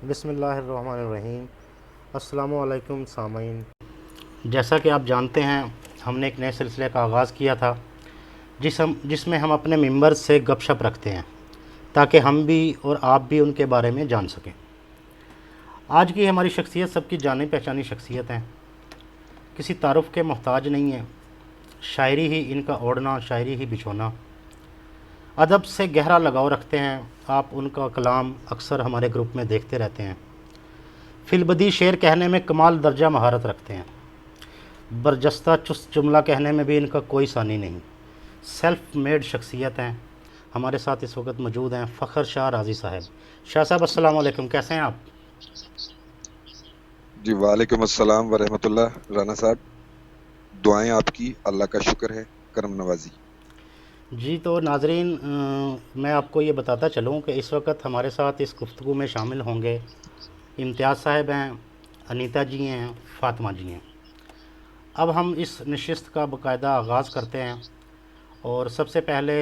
بسم اللہ الرحمن الرحیم۔ السلام علیکم سامعین، جیسا کہ آپ جانتے ہیں ہم نے ایک نئے سلسلے کا آغاز کیا تھا جس میں ہم اپنے ممبر سے گپ شپ رکھتے ہیں تاکہ ہم بھی اور آپ بھی ان کے بارے میں جان سکیں۔ آج کی ہماری شخصیت سب کی جانی پہچانی شخصیت ہیں، کسی تعارف کے محتاج نہیں ہیں، شاعری ہی ان کا اوڑھنا، شاعری ہی بچھونا، ادب سے گہرا لگاؤ رکھتے ہیں۔ آپ ان کا کلام اکثر ہمارے گروپ میں دیکھتے رہتے ہیں۔ فی البدیہہ شعر کہنے میں کمال درجہ مہارت رکھتے ہیں، برجستہ چست جملہ کہنے میں بھی ان کا کوئی ثانی نہیں، سیلف میڈ شخصیت ہیں۔ ہمارے ساتھ اس وقت موجود ہیں فخر شاہ رازی صاحب۔ شاہ صاحب السلام علیکم، کیسے ہیں آپ؟ جی وعلیکم السلام ورحمۃ اللہ۔ رانا صاحب، دعائیں آپ کی، اللہ کا شکر ہے، کرم نوازی۔ جی تو ناظرین، میں آپ کو یہ بتاتا چلوں کہ اس وقت ہمارے ساتھ اس گفتگو میں شامل ہوں گے امتیاز صاحب ہیں، انیتا جی ہیں، فاطمہ جی ہیں۔ اب ہم اس نشست کا باقاعدہ آغاز کرتے ہیں، اور سب سے پہلے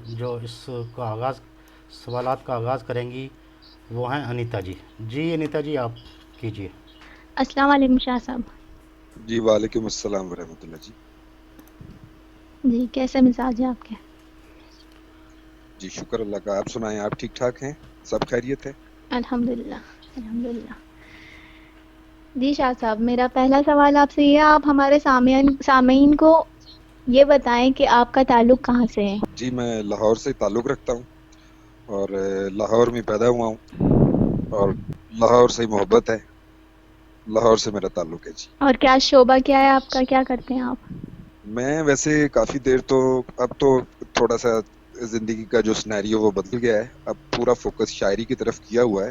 جو اس کا آغاز، سوالات کا آغاز کریں گی وہ ہیں انیتا جی۔ جی انیتا جی، آپ کیجئے۔ السلام علیکم شاہ صاحب۔ جی وعلیکم السلام ورحمۃ اللہ جی۔ جی کیسے مزاج ہے آپ کے؟ جی شکر اللہ کا، آپ سنائیں، آپ ٹھیک ٹھاک ہیں؟ سب خیریت ہے؟ الحمدللہ الحمدللہ۔ جی شاہ صاحب، میرا پہلا سوال آپ سے یہ ہے، آپ ہمارے سامعین کو یہ بتائیں کہ آپ کا تعلق کہاں سے ہے؟ جی میں لاہور سے تعلق رکھتا ہوں، اور لاہور میں پیدا ہوا ہوں، اور لاہور سے محبت ہے، لاہور سے میرا تعلق ہے جی۔ اور کیا شعبہ کیا ہے آپ کا، کیا کرتے ہیں آپ؟ میں ویسے کافی دیر تو، اب تو تھوڑا سا زندگی کا جو سنیریو وہ بدل گیا ہے، اب پورا فوکس شاعری کی طرف کیا ہوا ہے،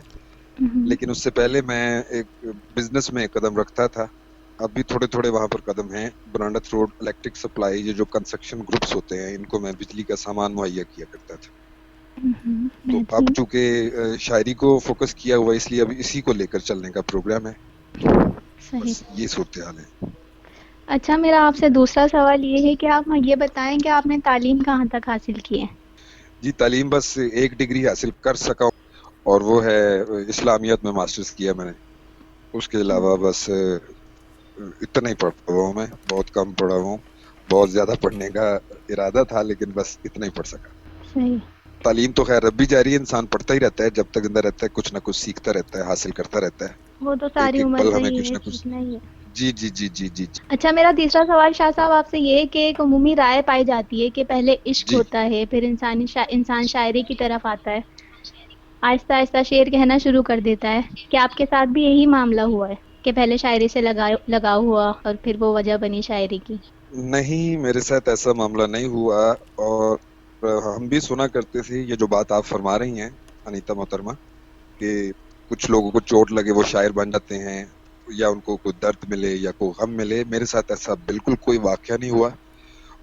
لیکن اس سے پہلے میں ایک بزنس میں قدم رکھتا تھا۔ اب بھی تھوڑے تھوڑے وہاں پر قدم ہیں۔ برانڈت روڈ الیکٹرک سپلائی، یہ جو کنسٹرکشن گروپس ہوتے ہیں، ان کو میں بجلی کا سامان مہیا کیا کرتا تھا۔ تو اب بہترین، چونکہ شاعری کو فوکس کیا ہوا، اس لیے اب اسی کو لے کر چلنے کا پروگرام ہے۔ صحیح۔ بس یہ صورتحال ہے۔ اچھا، میرا آپ سے دوسرا سوال یہ ہے کہ آپ یہ بتائیں کہ آپ نے تعلیم کہاں تک حاصل کی ہے؟ جی تعلیم بس ایک ڈگری حاصل کر سکا ہوں، اور وہ ہے اسلامیات میں ماسٹرز کیا میں نے۔ اس کے علاوہ بس اتنا ہی پڑھا ہوا ہوں، میں بہت کم پڑھا ہوا ہوں۔ بہت زیادہ پڑھنے کا ارادہ تھا، لیکن بس اتنا ہی پڑھ سکا۔ صحیح، تعلیم تو خیر اب بھی جاری ہے، انسان پڑھتا ہی رہتا ہے، جب تک زندہ رہتا ہے کچھ نہ کچھ سیکھتا رہتا ہے، حاصل کرتا رہتا ہے، وہ تو ایک ساری ایک عمر پل کا ہمیں ہی کچھ ہے، نہ کچھ۔ سیکھنا ہی ہے۔ جی جی جی جی جی جی اچھا، میرا تیسرا سوال شاہ صاحب آپ سے یہ ہے کہ ایک عمومی رائے پائی جاتی ہے کہ پہلے عشق جی ہوتا ہے، پھر انسان شاعری کی طرف آتا ہے، آہستہ آہستہ شعر کہنا شروع کر دیتا ہے۔ کیا آپ کے ساتھ بھی یہی معاملہ ہوا ہے کہ پہلے شاعری سے لگاؤ ہوا اور پھر وہ وجہ بنی شاعری کی؟ نہیں، میرے ساتھ ایسا معاملہ نہیں ہوا، اور ہم بھی سنا کرتے تھے یہ جو بات آپ فرما رہی ہیں انیتا محترمہ، کہ کچھ لوگوں کو چوٹ لگے وہ شاعر بن جاتے ہیں، یا ان کو کوئی درد ملے یا کوئی غم ملے۔ میرے ساتھ ایسا بالکل کوئی واقعہ نہیں ہوا،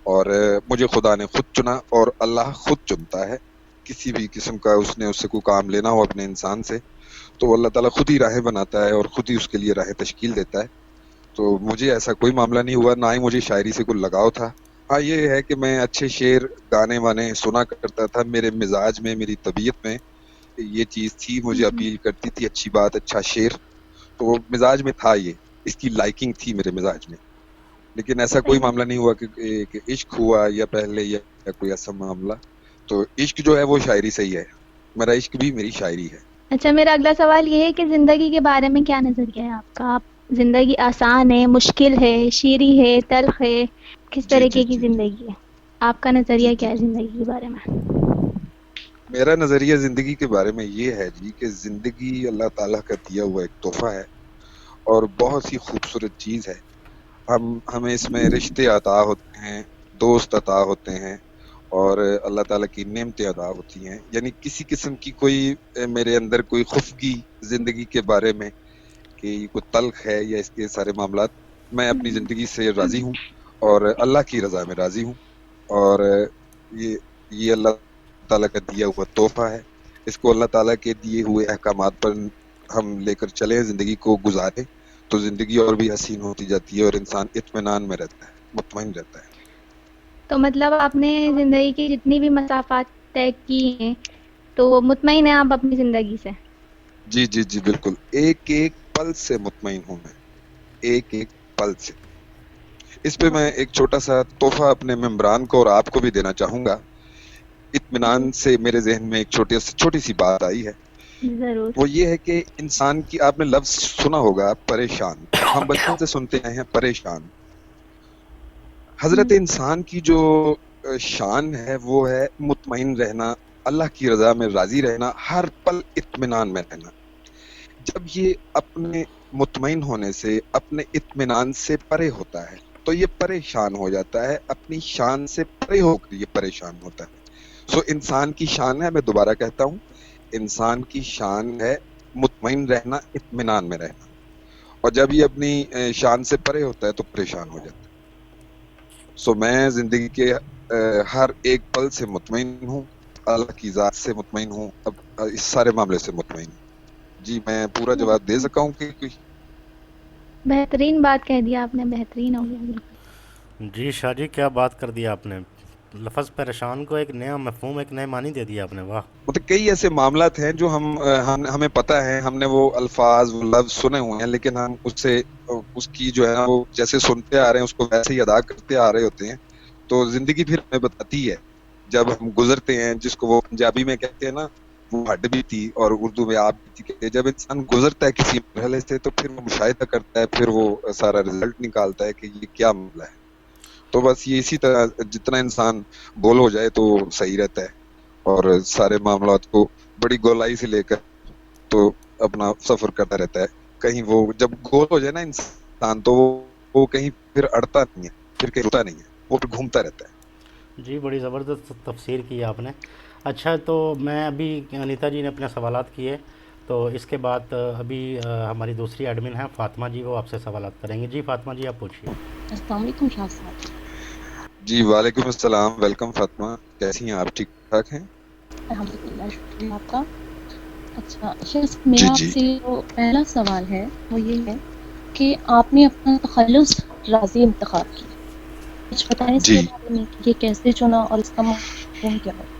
اور مجھے خدا نے خود چنا، اور اللہ خود چنتا ہے۔ کسی بھی قسم کا اس سے کوئی کام لینا ہو اپنے انسان سے، تو اللہ تعالیٰ خود ہی راہیں بناتا ہے، اور خود ہی اس کے لیے راہیں تشکیل دیتا ہے۔ تو مجھے ایسا کوئی معاملہ نہیں ہوا، نہ ہی مجھے شاعری سے کوئی لگاؤ تھا۔ ہاں یہ ہے کہ میں اچھے شعر گانے وانے سنا کرتا تھا، میرے مزاج میں، میری طبیعت میں یہ چیز تھی، مجھے اپیل کرتی تھی اچھی بات، اچھا شعر، تو وہ مزاج میں تھا، یہ اس کی لائکنگ تھی میرے مزاج میں۔ لیکن ایسا کوئی صحیح۔ معاملہ نہیں ہوا کہ عشق ہوا یا پہلے یا کوئی ایسا معاملہ۔ تو عشق جو ہے وہ شاعری سے ہی ہے، میرا عشق بھی میری شاعری ہے۔ اچھا، میرا اگلا سوال یہ ہے کہ زندگی کے بارے میں کیا نظریہ ہے آپ کا؟ آپ زندگی آسان ہے، مشکل ہے، شیریں ہے، تلخ ہے، کس جی جی طریقے کی جی زندگی ہے؟ آپ کا جی نظریہ جی کیا ہے زندگی کے بارے میں؟ میرا نظریہ زندگی کے بارے میں یہ ہے جی، کہ زندگی اللہ تعالیٰ کا دیا ہوا ایک تحفہ ہے، اور بہت ہی خوبصورت چیز ہے۔ ہمیں اس میں رشتے عطا ہوتے ہیں، دوست عطا ہوتے ہیں، اور اللہ تعالیٰ کی نعمتیں عطا ہوتی ہیں۔ یعنی کسی قسم کی کوئی میرے اندر کوئی خفگی زندگی کے بارے میں کہ یہ کوئی تلخ ہے یا اس کے سارے معاملات، میں اپنی زندگی سے راضی ہوں، اور اللہ کی رضا میں راضی ہوں، اور یہ یہ اللہ تعالیٰ کا دیا ہوا تحفہ ہے۔ اس کو اللہ تعالیٰ کے دیے ہوئے احکامات پر ہم لے کر چلیں، زندگی کو گزاریں، تو زندگی اور بھی حسین ہوتی جاتی ہے، اور انسان اطمینان میں رہتا ہے، مطمئن رہتا ہے۔ تو مطلب آپ نے زندگی کی جتنی بھی مسافات طے کی ہیں تو مطمئن ہیں آپ اپنی زندگی سے؟ جی جی جی بالکل. ایک ایک پل سے مطمئن ہوں میں, ایک ایک پل سے. اس پہ میں ایک چھوٹا سا تحفہ اپنے ممبران کو اور آپ کو بھی دینا چاہوں گا. اطمینان سے میرے ذہن میں ایک چھوٹی سی بات آئی ہے. ضرور. وہ یہ ہے کہ انسان کی, آپ نے لفظ سنا ہوگا پریشان, ہم بچپن سے سنتے آئے ہیں پریشان. حضرت انسان کی جو شان ہے وہ ہے مطمئن رہنا, اللہ کی رضا میں راضی رہنا, ہر پل اطمینان میں رہنا. جب یہ اپنے مطمئن ہونے سے, اپنے اطمینان سے پرے ہوتا ہے تو یہ پریشان ہو جاتا ہے, اپنی شان سے پرے ہو کر یہ پریشان ہوتا ہے. سو انسان کی شان ہے, میں دوبارہ کہتا ہوں, انسان کی شان ہے مطمئن رہنا, اطمینان میں رہنا. اور جب یہ اپنی شان سے پرے ہوتا ہے تو پریشان ہو جاتا ہے. سو میں زندگی کے ہر ایک پل سے مطمئن ہوں, اللہ کی ذات سے مطمئن ہوں, اب اس سارے معاملے سے مطمئن ہوں. جی میں پورا جواب دے سکا ہوں کہ بہترین بات کہہ دیا آپ نے, بہترین ہو گیا بالکل. جی شاہ جی کیا بات کر دیا آپ نے, لفظ پریشان کو ایک نیا مفہوم, ایک نئے معنی دے دیا آپ نے. واہ. مطلب کئی ایسے معاملات ہیں جو ہمیں پتہ ہے, ہم نے وہ الفاظ وہ لفظ سنے ہوئے ہیں, لیکن ہم اس کی جو ہے نا وہ جیسے سنتے آ رہے ہیں اس کو ویسے ہی ادا کرتے آ رہے ہوتے ہیں. تو زندگی پھر ہمیں بتاتی ہے جب ہم گزرتے ہیں, جس کو وہ پنجابی میں کہتے ہیں نا وہ ہڈ بھی تھی اور اردو میں آپ بھی تھی, کہ جب انسان گزرتا ہے کسی مرحلے سے تو پھر وہ مشاہدہ کرتا ہے, پھر وہ سارا رزلٹ نکالتا ہے کہ یہ کیا معاملہ ہے. تو بس یہ اسی طرح جتنا انسان گول ہو جائے تو صحیح رہتا ہے, اور سارے معاملات کو بڑی گولائی سے لے کر تو اپنا سفر کرتا رہتا ہے. کہیں وہ جب گول ہو جائے نا انسان تو وہ کہیں پھر اڑتا نہیں ہے, پھر کہیں رکتا نہیں ہے, وہ پھر گھومتا رہتا ہے. جی بڑی زبردست تفسیر کی آپ نے. اچھا تو میں ابھی, انیتا جی نے اپنے سوالات کیے, تو اس کے بعد ابھی ہماری دوسری ایڈمن ہیں فاطمہ جی, وہ آپ سے سوالات کریں گے. جی فاطمہ جی آپ پوچھیے. السلام علیکم شاہ صاحب. جی وعلیکم السلام, ویلکم فاطمہ, کیسی ہیں آپ, ٹھیک ٹھاک ہیں؟ الحمدللہ, شکریہ آپ کا. اچھا شاہ صاحب, میرا آپ سے جو پہلا سوال ہے وہ یہ ہے کہ آپ نے اپنا تخلص راضی انتخاب کیا, کچھ بتائیں اس کے بارے میں کہ یہ کیسے چنا اور اس کا مفہوم کیا ہے؟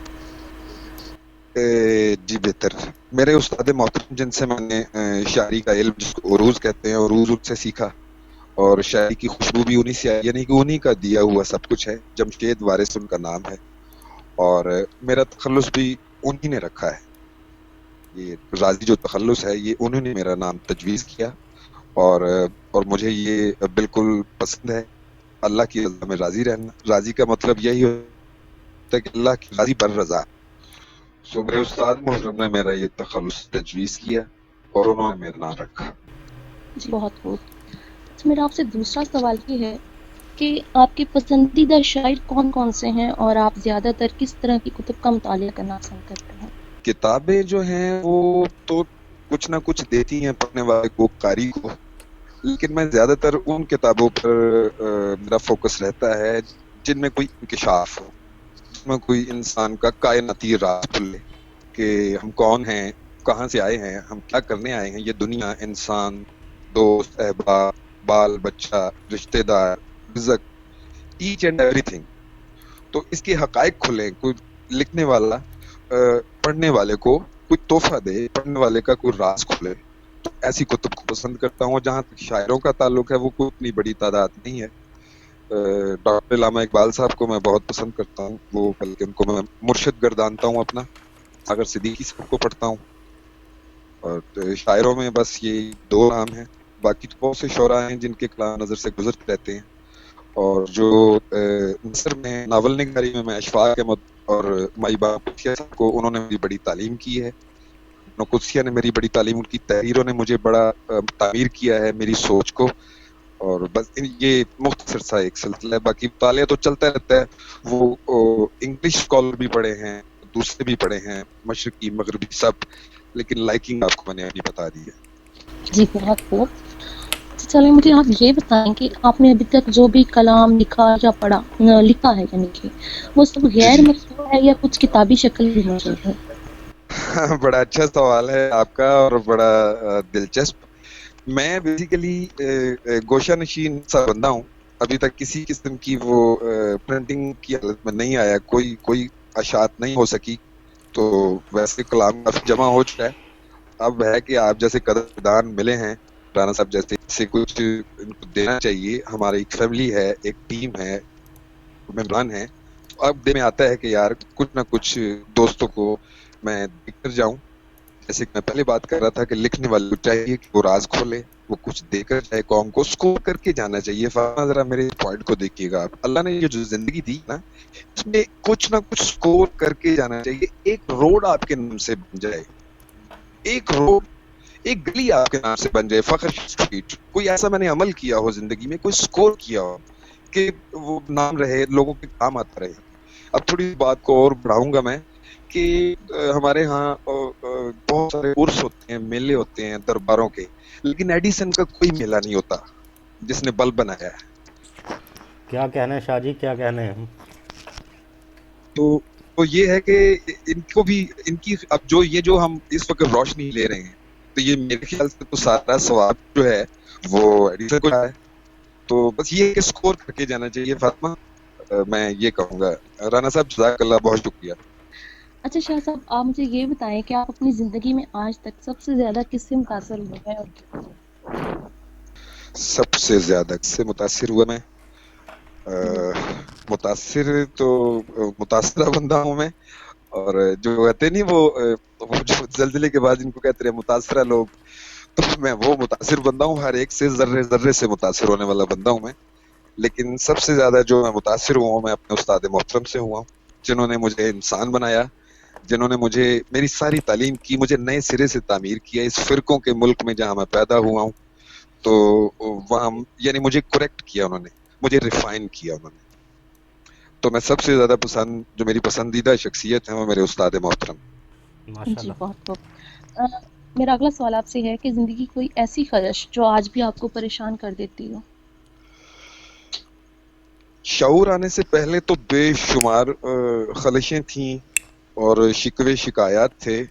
جی بہتر. میرے استاد محترم جن سے میں نے شاعری کا علم, جس کو عروض کہتے ہیں, عروض ان سے سیکھا, اور شاعری کی خوشبو بھی انہی سے آئی, یعنی کہ انہی کا دیا ہوا سب کچھ ہے. جمشید وارث ان کا نام ہے, اور میرا تخلص بھی انہی نے رکھا ہے. یہ راضی جو تخلص ہے یہ انہوں نے میرا نام تجویز کیا, اور مجھے یہ بالکل پسند ہے. اللہ کی رضا میں راضی رہنا, راضی کا مطلب یہی ہوتا ہے کہ اللہ کی راضی بر رضا. سو میرے استاد محترم نے میرا یہ تخلص تجویز کیا اور انہوں نے میرا نام رکھا. جی بہت خوب. میرا آپ سے دوسرا سوال یہ ہے کہ آپ کے پسندیدہ شاعر کون کون سے ہیں, اور آپ زیادہ تر کس طرح کی کتب کا مطالعہ کرنا پسند کرتے ہیں؟ کتابیں جو ہیں وہ تو کچھ نہ کچھ دیتی ہیں پڑھنے والے کو, قاری کو, لیکن میں زیادہ تر ان کتابوں پر میرا فوکس رہتا ہے جن میں کوئی انکشاف ہو, جن میں کوئی انسان کا کائناتی راز کھلے کہ ہم کون ہیں, کہاں سے آئے ہیں, ہم کیا کرنے آئے ہیں, یہ دنیا, انسان, دوست, احباب, بال بچہ, رشتہ دار, رزق, ایچ اینڈ ایوری تھنگ. تو اس کے حقائق کھلیں, کوئی لکھنے والا پڑھنے والے کو کوئی تحفہ دے, پڑھنے والے کا کوئی راز کھلے. تو ایسی کتب کو پسند کرتا ہوں. جہاں تک شاعروں کا تعلق ہے وہ کوئی اتنی بڑی تعداد نہیں ہے. ڈاکٹر علامہ اقبال صاحب کو میں بہت پسند کرتا ہوں, وہ بلکہ ان کو میں مرشد گردانتا ہوں اپنا. اگر صدیقی صاحب کو پڑھتا ہوں. اور شاعروں میں بس یہ دو نام ہیں, باقی تو بہت سے شعراء ہیں جن کے کلام نظر سے گزرتے رہتے ہیں. اور جو نثر میں, ناول نگاری میں اشفاق احمد اور مائبہ قدسیہ صاحب کو, انہوں نے میری بڑی تعلیم کی ہے. قدسیہ نے میری بڑی تعلیم, ان کی تحریروں نے مجھے بڑا تعمیر کیا ہے میری سوچ کو. اور بس یہ مختصر سا ایک سلسلہ ہے, باقی مطالعہ تو چلتا رہتا ہے. وہ انگلش اسکالر بھی پڑھے ہیں, دوسرے بھی پڑھے ہیں, مشرقی مغربی سب, لیکن لائکنگ آپ کو میں نے ابھی بتا دی ہے. جی بہت خوب. چلیں مجھے آپ یہ بتائیں کہ آپ نے ابھی تک جو بھی کلام لکھا یا پڑھا, لکھا ہے یعنی کہ وہ سب غیر مطبوع ہے یا کچھ کتابی شکل بھی موجود ہے؟ بڑا اچھا سوال ہے آپ کا اور بڑا دلچسپ. میں بیسیکلی گوشہ نشین سا بندہ ہوں. ابھی تک کسی قسم کی وہ پرنٹنگ کی حالت میں نہیں آیا, کوئی اشاعت نہیں ہو سکی. تو ویسے کلام کافی جمع ہو چکا ہے, اب ہے کہ آپ جیسے قدردان ملے ہیں رانا صاحب جیسے، سے کچھ ان کو دینا چاہیے. ہماری ایک فیملی ہے، ایک ٹیم ہے، ممبران ہیں. اب دل میں آتا ہے کہ یار کچھ نہ کچھ دوستوں کو میں دیکھ کر جاؤں. جیسے کہ میں پہلے بات کر رہا تھا کہ لکھنے والے کو چاہیے کہ وہ راز کھولے، وہ کچھ دے کر جائے قوم کو، اسکور کر کے جانا چاہیے. فاطمہ ذرا میرے پوائنٹ کو دیکھیے گا آپ. اللہ نے یہ جو زندگی دی نا، اس میں کچھ نہ کچھ اسکور کر کے جانا چاہیے. ایک روڈ آپ کے نام سے بن جائے، ایک روڈ، ایک گلی آپ کے نام سے بن جائے، فخر اسٹریٹ. کوئی ایسا میں نے عمل کیا ہو زندگی میں، کوئی اسکور کیا ہو کہ وہ نام رہے، لوگوں کے کام آتا رہے. اب تھوڑی بات کو اور بڑھاؤں گا میں کہ ہمارے ہاں بہت سارے عرس ہوتے ہیں، میلے ہوتے ہیں درباروں کے، لیکن ایڈیسن کا کوئی میلہ نہیں ہوتا جس نے بلب بنایا ہے. کیا کہنے ہیں شاہ جی، کیا کہنے ہیں. تو یہ ہے کہ ان کو بھی ان کی اب جو ہم اس وقت روشنی لے رہے ہیں، تو یہ میرے خیال سے تو سارا ثواب جو ہے وہ ایڈیسن کو ہے. تو بس یہ کہ اسکور کر کے جانا چاہیے. فاطمہ میں یہ کہوں گا. رانا صاحب جزاک اللہ، بہت شکریہ. اچھا شاہ صاحب، آپ مجھے یہ بتائیں کہ آپ اپنی زندگی میں آج تک سب سے زیادہ کس سے متاثر ہوئے ہیں اور کیوں؟ سب سے زیادہ کس سے متاثر ہوا میں؟ متاثر تو متاثرہ بندہ ہوں میں. اور جو کہتے نہیں وہ جو زلزلے کے بعد جن کو کہتے ہیں متاثرہ لوگ، تو میں وہ متاثر بندہ ہوں. ہر ایک سے ذرے ذرے سے متاثر ہونے والا بندہ ہوں میں. لیکن سب سے زیادہ جو میں متاثر ہوا ہوں، میں اپنے استاد محترم سے ہوا ہوں، جنہوں نے مجھے انسان بنایا، جنہوں نے مجھے میری ساری تعلیم کی، مجھے نئے سرے سے تعمیر کیا. اس فرقوں کے ملک میں جہاں میں پیدا ہوا ہوں، تو وہاں یعنی مجھے کریکٹ کیا انہوں نے، مجھے ریفائن کیا انہوں نے. تو میں سب سے زیادہ پسند، جو میری پسندیدہ شخصیت ہے، وہ میرے استاد محترم. ماشاء جی اللہ. بہت بہت میرا اگلا سوال آپ سے ہے کہ زندگی کوئی ایسی خواہش جو آج بھی آپ کو پریشان کر دیتی ہو. شعور آنے سے پہلے تو بے شمار خلشیں تھیں اور شکوے شکایات تھے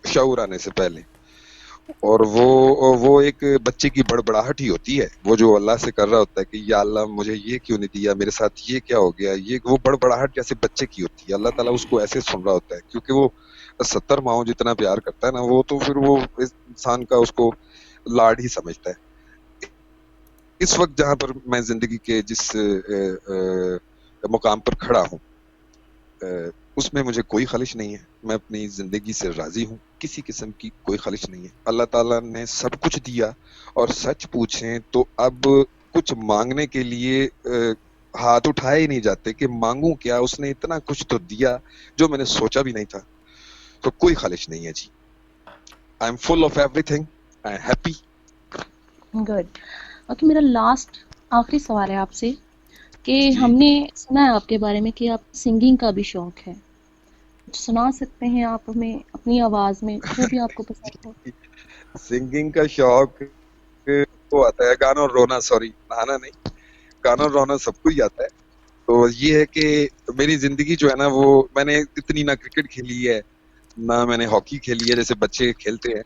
شعور آنے سے پہلے. اور وہ ایک بچے کی بڑبڑاہٹ ہی ہوتی ہے، وہ جو اللہ سے کر رہا ہوتا ہے کہ یا اللہ مجھے یہ کیوں نہیں دیا، میرے ساتھ یہ کیا ہو گیا. یہ وہ بڑبڑاہٹ جیسے بچے کی ہوتی ہے. اللہ تعالیٰ اس کو ایسے سن رہا ہوتا ہے، کیونکہ وہ 70 ماؤں جتنا پیار کرتا ہے نا، وہ تو پھر وہ انسان کا اس کو لاڈ ہی سمجھتا ہے. اس وقت جہاں پر میں زندگی کے جس مقام پر کھڑا ہوں، اس میں مجھے کوئی خلش نہیں ہے. میں اپنی زندگی سے راضی ہوں، کسی قسم کی کوئی خلش نہیں ہے. اللہ تعالیٰ نے سب کچھ دیا، اور سچ پوچھیں تو اب کچھ مانگنے کے لیے ہاتھ اٹھائے ہی نہیں جاتے کہ مانگوں کیا. اس نے اتنا کچھ تو دیا جو میں نے سوچا بھی نہیں تھا. تو کوئی خلش نہیں ہے جی. I am full of every thing, I am happy. Good. Okay, میرا لاسٹ آخری سوال ہے آپ سے کہ جی ہم نے سنا ہے آپ کے بارے میں کہ آپ سنگنگ کا بھی شوق ہے. کچھ سنا سکتے ہیں آپ ہمیں اپنی آواز میں جو بھی آپ کو پسند ہو؟ سنگنگ کا شوق کو آتا ہے، گانا اور رونا، سوری نہانا نہیں، گانا اور رونا سب کو ہی آتا ہے. تو یہ ہے کہ میری زندگی جو ہے نا، وہ میں نے اتنی نہ کرکٹ کھیلی ہے، نہ میں نے ہاکی کھیلی ہے جیسے بچے کھیلتے ہیں.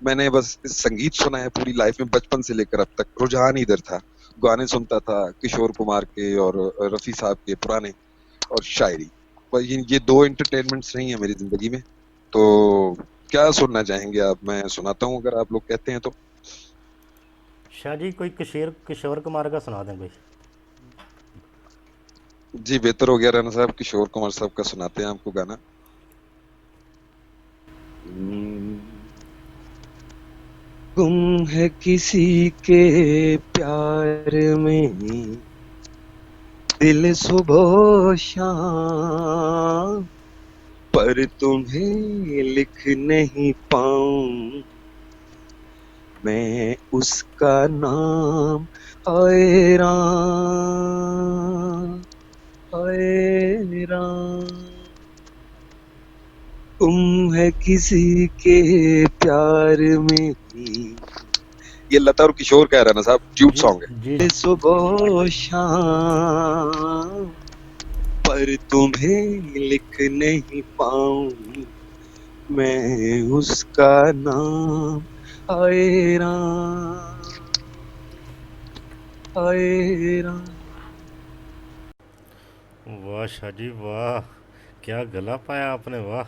میں نے بس سنگیت سنا ہے پوری لائف میں، بچپن سے لے کر اب تک. رجحان ہی ادھر تھا، گانے سنتا تھا کشور کمار کے اور رفیع صاحب کے پرانے، اور شاعری. یہ دو انٹرٹینمنٹس نہیں ہیں میری زندگی میں. تو کیا سننا چاہیں گے آپ؟ میں سناتا ہوں اگر آپ لوگ کہتے ہیں تو. شاہ جی کوئی کشور کمار کا سنا دیں بھائی. جی بہتر ہو گیا رانا صاحب، کشور کمار صاحب کا سناتے ہیں آپ کو گانا. گم ہے کسی کے پیار میں دل صبح و شام، پر تمہیں لکھ نہیں پاؤں میں اس کا نام. ہائے رام، ہائے رام. تم ہے کسی کے پیار میں، یہ لتا اور کشور کہہ رہا نا صاحب، ڈیوٹ جی سانگ جی. ہے. صبح و شام پر تمہیں لکھ نہیں پاؤں میں اس کا نام. ہائے رام، ہائے رام. واہ شاہ جی واہ، کیا گلا پایا آپ نے، واہ.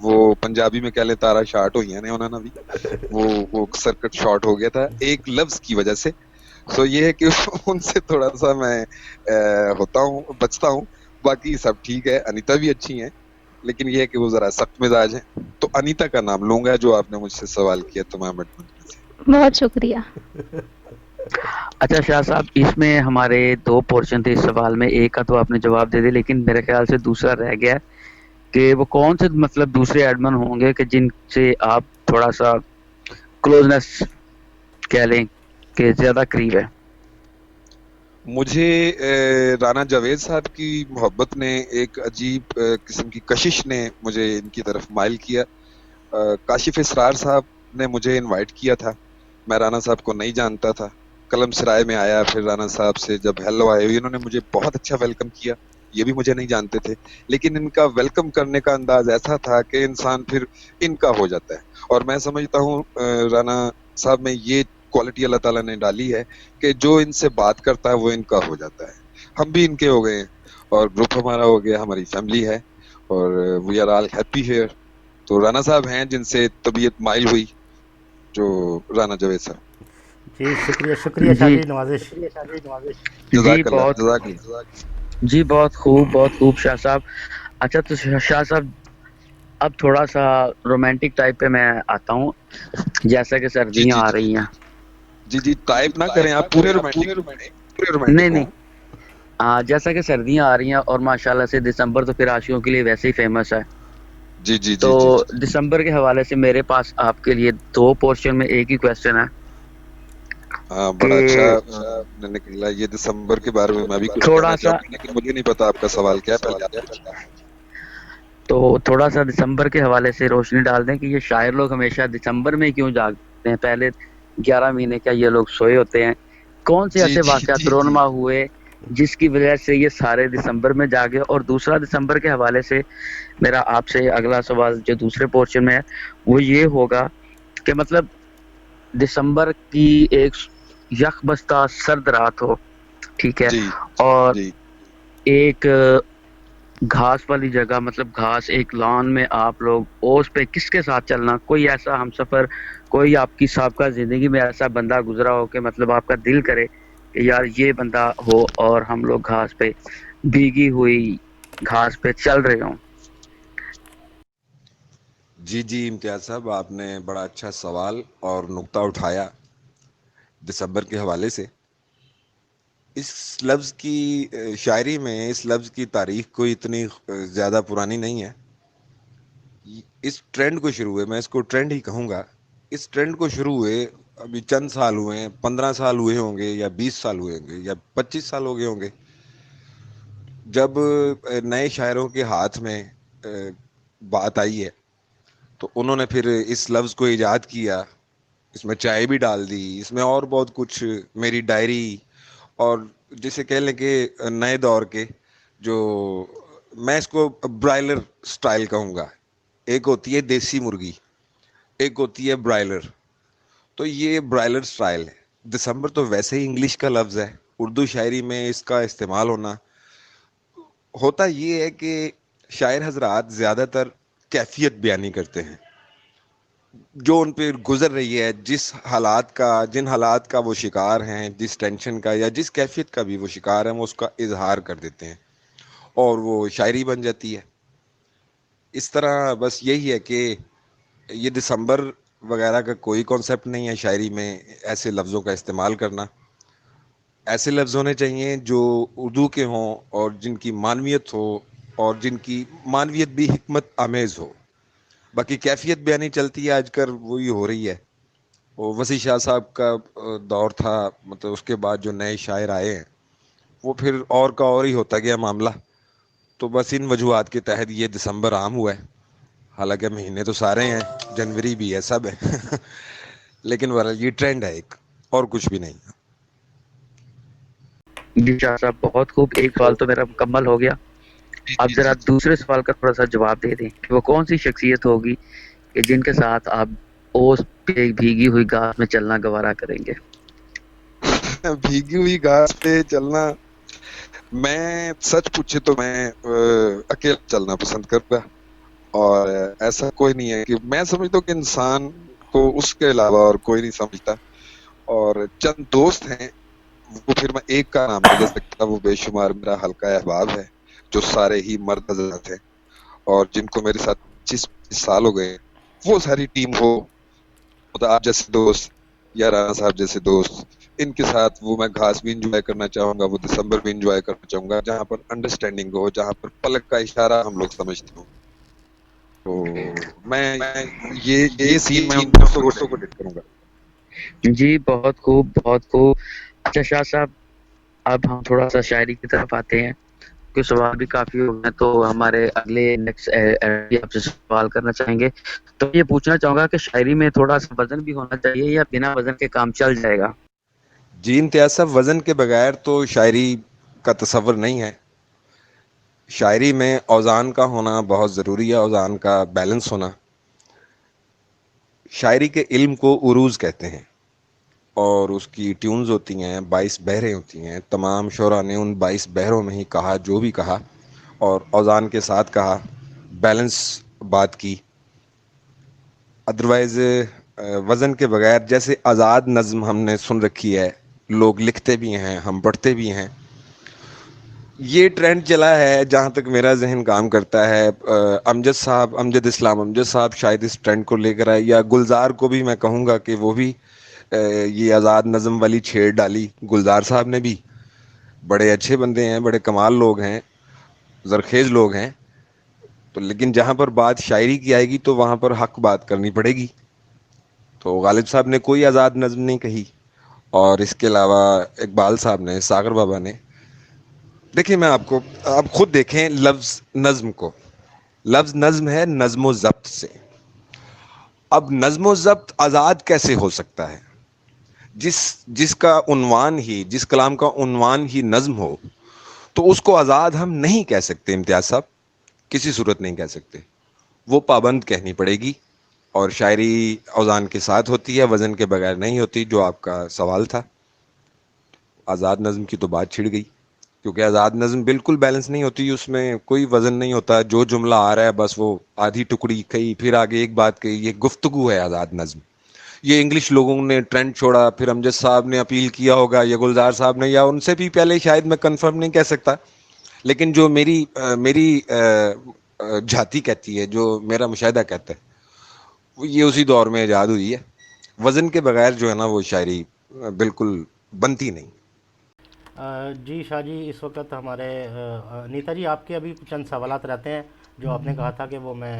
وہ پنجابی میں کہہ لیں تارا شارٹ ہوئی ہیں انہوں نے بھی وہ سرکٹ شارٹ ہو گیا تھا ایک لفظ کی وجہ سے. سو یہ ہے کہ ان سے تھوڑا سا میں ہوتا ہوں بچتا ہوں. باقی سب ٹھیک ہے, انیتا بھی اچھی ہیں, لیکن یہ ہے کہ وہ ذرا سخت مزاج ہیں. تو انیتا کا نام لوں گا جو آپ نے مجھ سے سوال کیا تمام ایڈمن میں سے. بہت شکریہ. اچھا شاہ صاحب, اس میں ہمارے 2 پورشن تھے اس سوال میں, ایک کا تو آپ نے جواب دے دیا, لیکن میرے خیال سے دوسرا رہ گیا کہ وہ کون سے مطلب دوسرے ایڈمن ہوں گے کہ جن سے آپ تھوڑا سا کلوزنس کہہ لیں کہ زیادہ قریب ہے. مجھے رانا جاوید صاحب کی محبت نے, ایک عجیب قسم کی کشش نے مجھے ان کی طرف مائل کیا. کاشف اسرار صاحب نے مجھے انوائٹ کیا تھا, میں رانا صاحب کو نہیں جانتا تھا. قلم سرائے میں آیا, پھر رانا صاحب سے جب ہیلو آئے ہوئی, انہوں نے مجھے بہت اچھا ویلکم کیا. یہ بھی مجھے نہیں جانتے تھے, لیکن ان کا ویلکم کرنے کا انداز ایسا تھا کہ انسان پھر ان کا ہو جاتا ہے. اور میں سمجھتا ہوں رانا صاحب میں یہ کوالٹی اللہ تعالیٰ نے ڈالی ہے کہ جو ان سے بات کرتا ہے وہ ان کا ہو جاتا ہے. ہم بھی ان کے ہو گئے ہیں, اور گروپ ہمارا ہو گیا, ہماری فیملی ہے, اور we are all happy here. تو رانا صاحب ہیں جن سے طبیعت مائل ہوئی, جو رانا جاوید صاحب. جی شکریہ شکریہ شاہ جی, نوازش. جزاک اللہ, جزاک اللہ. جی بہت خوب شاہ صاحب. اچھا تو شاہ صاحب اب تھوڑا سا رومانٹک ٹائپ پہ میں آتا ہوں, جیسا کہ سردیاں آ رہی ہیں. جی ٹائپ نہ کریں آپ, پورے رومانٹک نہیں جیسا کہ سردیاں آ رہی ہیں, اور ماشاءاللہ سے دسمبر تو پھر عاشقوں کے لیے ویسے ہی فیمس ہے. جی تو دسمبر کے حوالے سے میرے پاس آپ کے لیے 2 پورشن میں ایک ہی کویسچن ہے. ہاں بڑا اچھا نکلا یہ دسمبر کے بارے میں. میں بھی کچھ کہنا چاہوں گا, لیکن مجھے نہیں پتا آپ کا سوال کیا ہے. پہلے تو تھوڑا سا دسمبر کے حوالے سے روشنی ڈال دیں کہ یہ شاعر لوگ ہمیشہ دسمبر میں کیوں جاگتے ہیں, پہلے 11 مہینے کا یہ لوگ سوئے ہوتے ہیں. کون سے ایسے واقعات رونما ہوئے جس کی وجہ سے یہ سارے دسمبر میں جاگے. اور دوسرا دسمبر کے حوالے سے میرا آپ سے اگلا سوال جو دوسرے پورشن میں ہے وہ یہ ہوگا کہ مطلب دسمبر کی ایک یک بستہ سرد رات ہو, ٹھیک ہے, اور ایک گھاس والی جگہ, مطلب گھاس ایک لان میں آپ لوگ اوس پہ کس کے ساتھ چلنا, کوئی ایسا ہم سفر, کوئی آپ کی سابقہ زندگی میں ایسا بندہ گزرا ہو کہ مطلب آپ کا دل کرے کہ یار یہ بندہ ہو اور ہم لوگ گھاس پہ بھیگی ہوئی گھاس پہ چل رہے ہوں. جی امتیاز صاحب, آپ نے بڑا اچھا سوال اور نقطہ اٹھایا دسمبر کے حوالے سے. اس لفظ کی شاعری میں اس لفظ کی تاریخ کوئی اتنی زیادہ پرانی نہیں ہے. اس ٹرینڈ کو شروع ہوئے, میں اس کو ٹرینڈ ہی کہوں گا, اس ٹرینڈ کو شروع ہوئے ابھی چند سال ہوئے ہیں, 15 سال ہوئے ہوں گے یا 20 سال ہوئے ہوں گے یا 25 سال ہو گئے ہوں گے, جب نئے شاعروں کے ہاتھ میں بات آئی ہے. تو انہوں نے پھر اس لفظ کو ایجاد کیا, اس میں چائے بھی ڈال دی, اس میں اور بہت کچھ, میری ڈائری, اور جسے کہہ لیں کہ نئے دور کے جو, میں اس کو برائلر سٹائل کہوں گا. ایک ہوتی ہے دیسی مرغی, ایک ہوتی ہے برائلر. تو یہ برائلر سٹائل ہے. دسمبر تو ویسے ہی انگلش کا لفظ ہے, اردو شاعری میں اس کا استعمال ہوتا یہ ہے کہ شاعر حضرات زیادہ تر کیفیت بیانی کرتے ہیں, جو ان پہ گزر رہی ہے, جس حالات کا, جن حالات کا وہ شکار ہیں, جس ٹینشن کا یا جس کیفیت کا بھی وہ شکار ہیں, وہ اس کا اظہار کر دیتے ہیں اور وہ شاعری بن جاتی ہے. اس طرح بس یہی ہے کہ یہ دسمبر وغیرہ کا کوئی کانسیپٹ نہیں ہے شاعری میں ایسے لفظوں کا استعمال کرنا. ایسے لفظ ہونے چاہیے جو اردو کے ہوں اور جن کی معنویت ہو, اور جن کی معنویت بھی حکمت آمیز ہو. باقی کیفیت بیانی چلتی ہے آج کل, وہی ہو رہی ہے. وہ وسیع شاہ صاحب کا دور تھا, مطلب اس کے بعد جو نئے شاعر آئے ہیں وہ پھر اور کا اور ہی ہوتا گیا معاملہ. تو بس ان وجوہات کے تحت یہ دسمبر عام ہوا ہے. حالانکہ مہینے تو سارے ہیں, جنوری بھی ہے, سب ہے, لیکن یہ ٹرینڈ ہے ایک, اور کچھ بھی نہیں. جی شاہ صاحب بہت خوب, ایک سوال تو میرا مکمل ہو گیا. آپ ذرا دوسرے سوال کا تھوڑا سا جواب دے دیں کہ وہ کون سی شخصیت ہوگی کہ جن کے ساتھ آپ اوس پہ بھیگی ہوئی گھاس میں چلنا گوارا کریں گے. بھیگی ہوئی گھاس پہ چلنا, میں سچ پوچھے تو میں اکیلا چلنا پسند کروں گا. اور ایسا کوئی نہیں ہے کہ میں سمجھتا ہوں کہ انسان کو اس کے علاوہ اور کوئی نہیں سمجھتا. اور چند دوست ہیں وہ پھر میں ایک کا نام نہیں لے سکتا, وہ بے شمار میرا حلقہ احباب ہے جو سارے ہی مرد حضرات ہیں اور جن کو میرے ساتھ 25 سال ہو گئے. وہ ساری ٹیم ہو, آپ جیسے دوست یا رانا صاحب جیسے دوست, ان کے ساتھ وہ میں گھاس بھی انجوائے کرنا چاہوں گا, وہ دسمبر بھی انجوائے کرنا چاہوں گا, جہاں پر انڈرسٹینڈنگ ہو, جہاں پر پلک کا اشارہ ہم لوگ سمجھتے ہوں. تو میں یہ سین میں ان دوستوں کو ڈیٹ کروں گا. جی بہت خوب بہت خوب. اچھا شاہ صاحب, اب ہم تھوڑا سا شاعری کی طرف آتے ہیں, کہ سوال بھی کافی ہو گئے, تو ہمارے اگلے نیکسٹ آپ سے سوال کرنا چاہیں گے. تو یہ پوچھنا چاہوں گا کہ شاعری میں تھوڑا سا وزن بھی ہونا چاہیے یا بنا وزن کے کام چل جائے گا؟ جی امتیاز صاحب, وزن کے بغیر تو شاعری کا تصور نہیں ہے. شاعری میں اوزان کا ہونا بہت ضروری ہے, اوزان کا بیلنس ہونا. شاعری کے علم کو عروض کہتے ہیں اور اس کی ٹیونز ہوتی ہیں 22 بحریں ہوتی ہیں. تمام شعراء نے ان 22 بحروں میں ہی کہا جو بھی کہا, اور اوزان کے ساتھ کہا, بیلنس بات کی. ادروائز وزن کے بغیر, جیسے آزاد نظم ہم نے سن رکھی ہے, لوگ لکھتے بھی ہیں, ہم پڑھتے بھی ہیں, یہ ٹرینڈ چلا ہے جہاں تک میرا ذہن کام کرتا ہے. امجد اسلام امجد صاحب شاید اس ٹرینڈ کو لے کر آئے, یا گلزار کو بھی میں کہوں گا کہ وہ بھی یہ آزاد نظم والی چھیڑ ڈالی. گلزار صاحب نے بھی, بڑے اچھے بندے ہیں, بڑے کمال لوگ ہیں, زرخیز لوگ ہیں. تو لیکن جہاں پر بات شاعری کی آئے گی تو وہاں پر حق بات کرنی پڑے گی. تو غالب صاحب نے کوئی آزاد نظم نہیں کہی, اور اس کے علاوہ اقبال صاحب نے, ساغر بابا نے. دیکھیں میں آپ خود دیکھیں لفظ نظم کو, لفظ نظم ہے نظم و ضبط سے. اب نظم و ضبط آزاد کیسے ہو سکتا ہے؟ جس کا عنوان ہی, جس کلام کا عنوان ہی نظم ہو, تو اس کو آزاد ہم نہیں کہہ سکتے امتیاز صاحب, کسی صورت نہیں کہہ سکتے. وہ پابند کہنی پڑے گی. اور شاعری اوزان کے ساتھ ہوتی ہے, وزن کے بغیر نہیں ہوتی, جو آپ کا سوال تھا. آزاد نظم کی تو بات چھڑ گئی, کیونکہ آزاد نظم بالکل بیلنس نہیں ہوتی, اس میں کوئی وزن نہیں ہوتا. جو جملہ آ رہا ہے بس وہ آدھی ٹکڑی کہی, پھر آگے ایک بات کہی. یہ گفتگو ہے آزاد نظم. یہ انگلش لوگوں نے ٹرینڈ چھوڑا, پھر امجد صاحب نے اپیل کیا ہوگا, یا گلزار صاحب نے, یا ان سے بھی پہلے, شاید میں کنفرم نہیں کہہ سکتا, لیکن جو میری جھاتی کہتی ہے, جو میرا مشاہدہ کہتا ہے, یہ اسی دور میں ایجاد ہوئی ہے. وزن کے بغیر جو ہے نا وہ شاعری بالکل بنتی نہیں. جی شاہ جی, اس وقت ہمارے نیتا جی آپ کے ابھی چند سوالات رہتے ہیں جو آپ نے کہا تھا کہ وہ میں